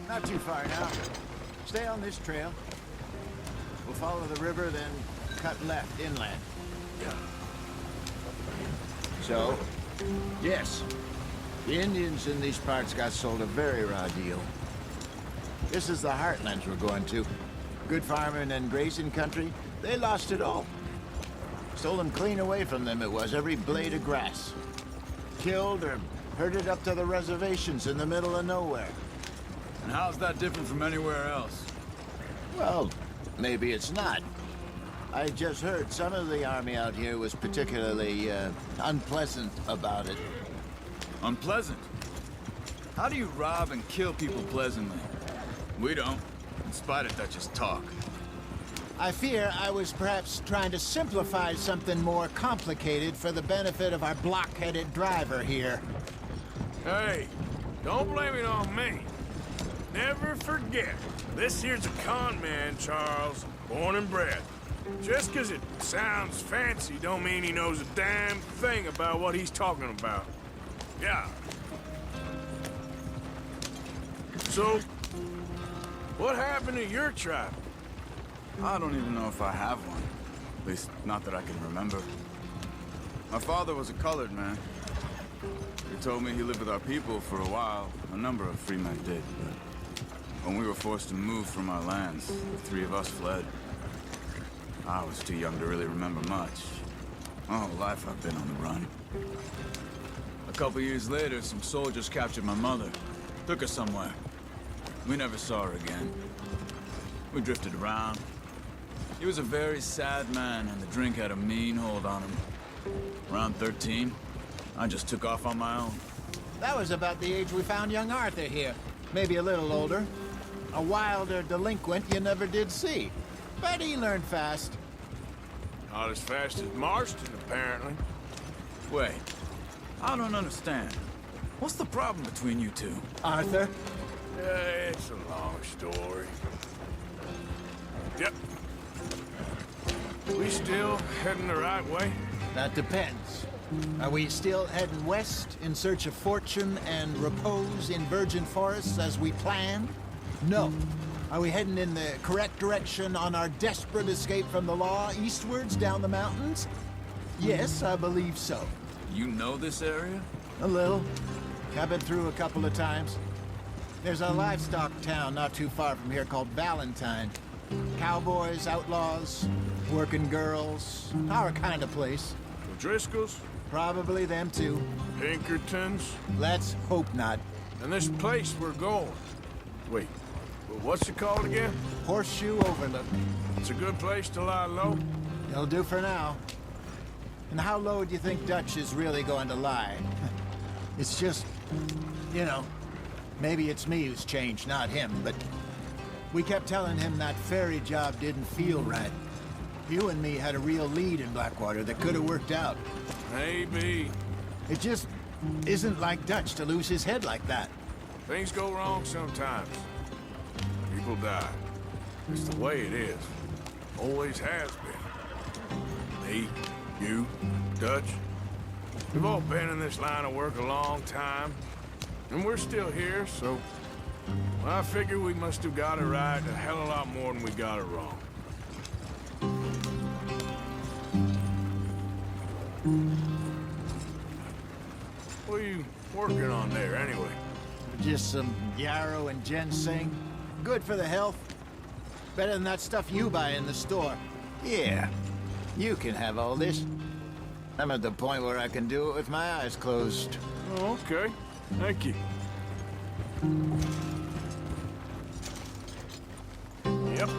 Not too far now. Stay on this trail. We'll follow the river, then cut left inland. Yeah. So, yes, the Indians in these parts got sold a very raw deal. This is the heartlands we're going to. Good farming and grazing country, they lost it all. Stolen clean away from them it was, every blade of grass. Killed or herded up to the reservations in the middle of nowhere. And how's that different from anywhere else? Well, maybe it's not. I just heard some of the army out here was particularly, unpleasant about it. Unpleasant? How do you rob and kill people pleasantly? We don't, in spite of Dutch's talk. I fear I was perhaps trying to simplify something more complicated for the benefit of our block-headed driver here. Hey, don't blame it on me. Never forget, this here's a con man, Charles, born and bred. Just 'cause it sounds fancy don't mean he knows a damn thing about what he's talking about. Yeah. So, what happened to your tribe? I don't even know if I have one. At least, not that I can remember. My father was a colored man. He told me he lived with our people for a while. A number of free men did, but when we were forced to move from our lands, the three of us fled. I was too young to really remember much. My whole life I've been on the run. A couple years later, some soldiers captured my mother. Took her somewhere. We never saw her again. We drifted around. He was a very sad man, and the drink had a mean hold on him. Around 13, I just took off on my own. That was about the age we found young Arthur here. maybe a little older. A wilder delinquent you never did see. But he learned fast. Not as fast as Marston, apparently. Wait, I don't understand. What's the problem between you two? Arthur? It's a long story. Yep. We still heading the right way? That depends. Are we still heading west in search of fortune and repose in virgin forests as we planned? No. Are we heading in the correct direction on our desperate escape from the law eastwards down the mountains? Yes, I believe so. You know this area? A little. I've been through a couple of times. There's a livestock town not too far from here called Valentine. Cowboys, outlaws, working girls, our kind of place. The Driscolls? Probably them too. Pinkertons? Let's hope not. And this place we're going. Wait, what's it called again? Horseshoe Overlook. It's a good place to lie low? It'll do for now. And how low do you think Dutch is really going to lie? It's just, you know, maybe it's me who's changed, not him, but we kept telling him that ferry job didn't feel right. You and me had a real lead in Blackwater that could have worked out. Maybe. It just isn't like Dutch to lose his head like that. Things go wrong sometimes. People die. It's the way it is. Always has been. Me, you, Dutch. We've all been in this line of work a long time. And we're still here, so... I figure we must have got it right a hell of a lot more than we got it wrong. What are you working on there, anyway? Just some yarrow and ginseng. Good for the health. Better than that stuff you buy in the store. Yeah, you can have all this. I'm at the point where I can do it with my eyes closed. Oh, okay. Thank you. Yep.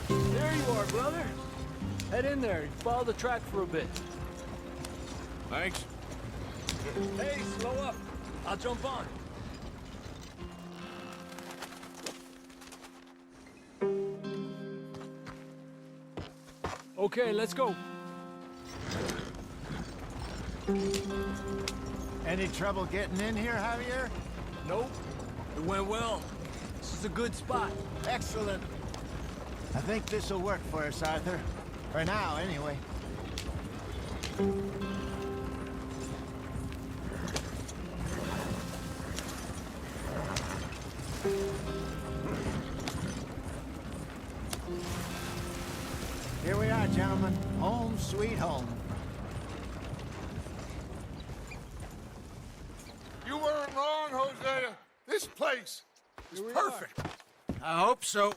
There you are, brother. Head in there. Follow the track for a bit. Thanks. Hey, slow up. I'll jump on. Okay, let's go. Any trouble getting in here, Javier? Nope. It went well. This is a good spot. Excellent. I think this'll work for us, Arthur. For now, anyway. Here we are, gentlemen. Home sweet home. You weren't wrong, Hosea. This place is perfect. I hope so.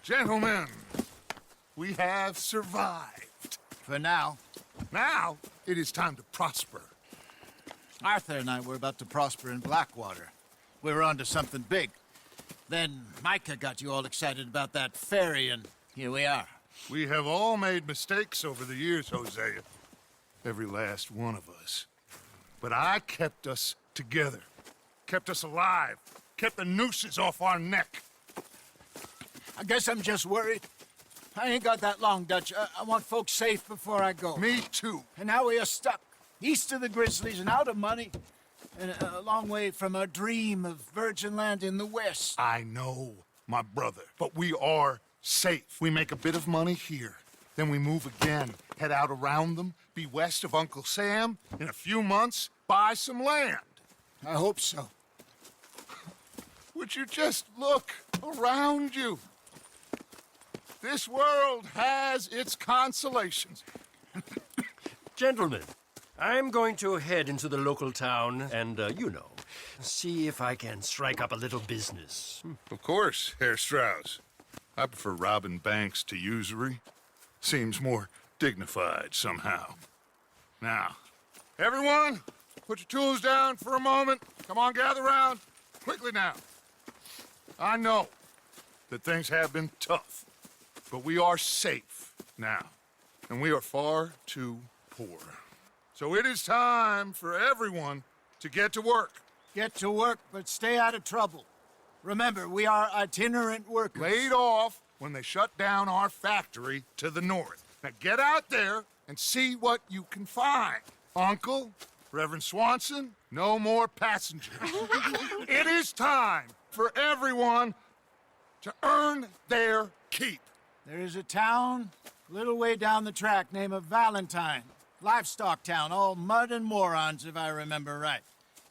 Gentlemen, we have survived. For now. Now, it is time to prosper. Arthur and I were about to prosper in Blackwater. We were onto something big. Then Micah got you all excited about that ferry, and here we are. We have all made mistakes over the years, Hosea. Every last one of us. But I kept us together. Kept us alive. Kept the nooses off our neck. I guess I'm just worried. I ain't got that long, Dutch. I want folks safe before I go. Me too. And now we are stuck, east of the Grizzlies and out of money, and a long way from our dream of virgin land in the west. I know, my brother, but we are safe. We make a bit of money here, then we move again, head out around them, be west of Uncle Sam, in a few months, buy some land. I hope so. Would you just look around you? This world has its consolations. Gentlemen, I'm going to head into the local town and, see if I can strike up a little business. Of course, Herr Strauss. I prefer robbing banks to usury. Seems more dignified somehow. Now, everyone, put your tools down for a moment. Come on, gather round. Quickly now. I know that things have been tough, but we are safe now, and we are far too poor. So it is time for everyone to get to work. Get to work, but stay out of trouble. Remember, we are itinerant workers. Laid off when they shut down our factory to the north. Now get out there and see what you can find. Uncle, Reverend Swanson, no more passengers. It is time for everyone to earn their keep. There is a town a little way down the track named Valentine. Livestock town, all mud and morons, if I remember right.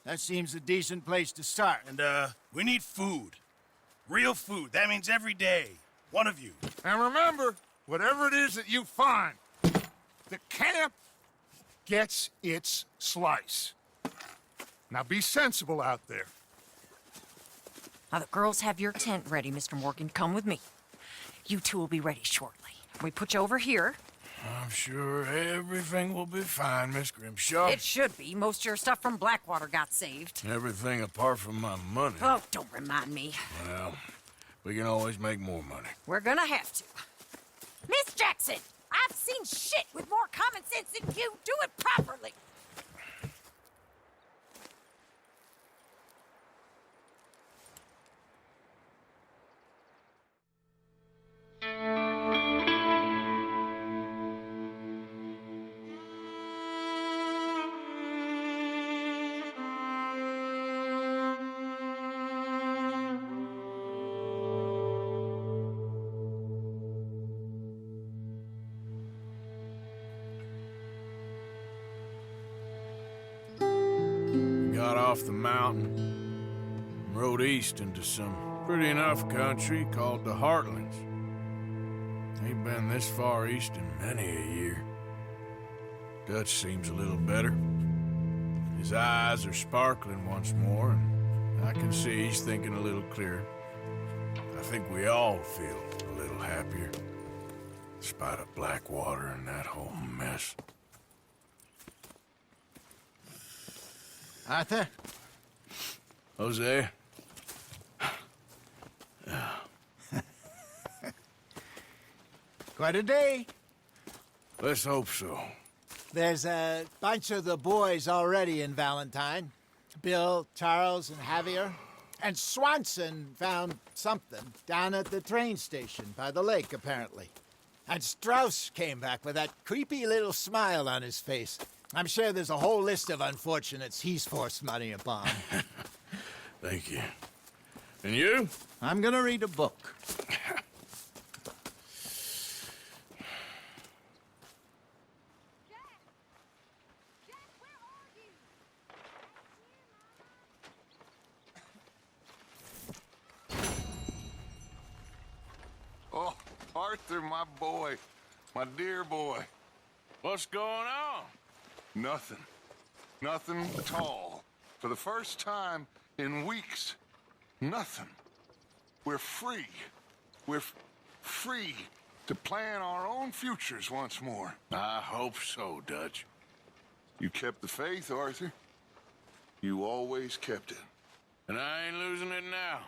That seems a decent place to start. And, we need food. Real food. That means every day. One of you. And remember, whatever it is that you find, the camp gets its slice. Now be sensible out there. Now, the girls have your tent ready, Mr. Morgan. Come with me. You two will be ready shortly. We put you over here. I'm sure everything will be fine, Miss Grimshaw. It should be. Most of your stuff from Blackwater got saved. Everything apart from my money. Oh, don't remind me. Well, we can always make more money. We're gonna have to. Miss Jackson, I've seen shit with more common sense than you. Do it properly. Got off the mountain and rode east into some pretty enough country called the Heartlands. Ain't been this far east in many a year. Dutch seems a little better. His eyes are sparkling once more, and I can see he's thinking a little clearer. I think we all feel a little happier, in spite of Blackwater and that whole mess. Arthur? Jose? Quite a day. Let's hope so. There's a bunch of the boys already in Valentine. Bill, Charles, and Javier. And Swanson found something down at the train station by the lake, apparently. And Strauss came back with that creepy little smile on his face. I'm sure there's a whole list of unfortunates he's forced money upon. Thank you. And you? I'm gonna read a book. Oh, Arthur, my boy. My dear boy. What's going on? Nothing. Nothing at all. For the first time in weeks, nothing. We're free. We're free to plan our own futures once more. I hope so, Dutch. You kept the faith, Arthur. You always kept it. And I ain't losing it now.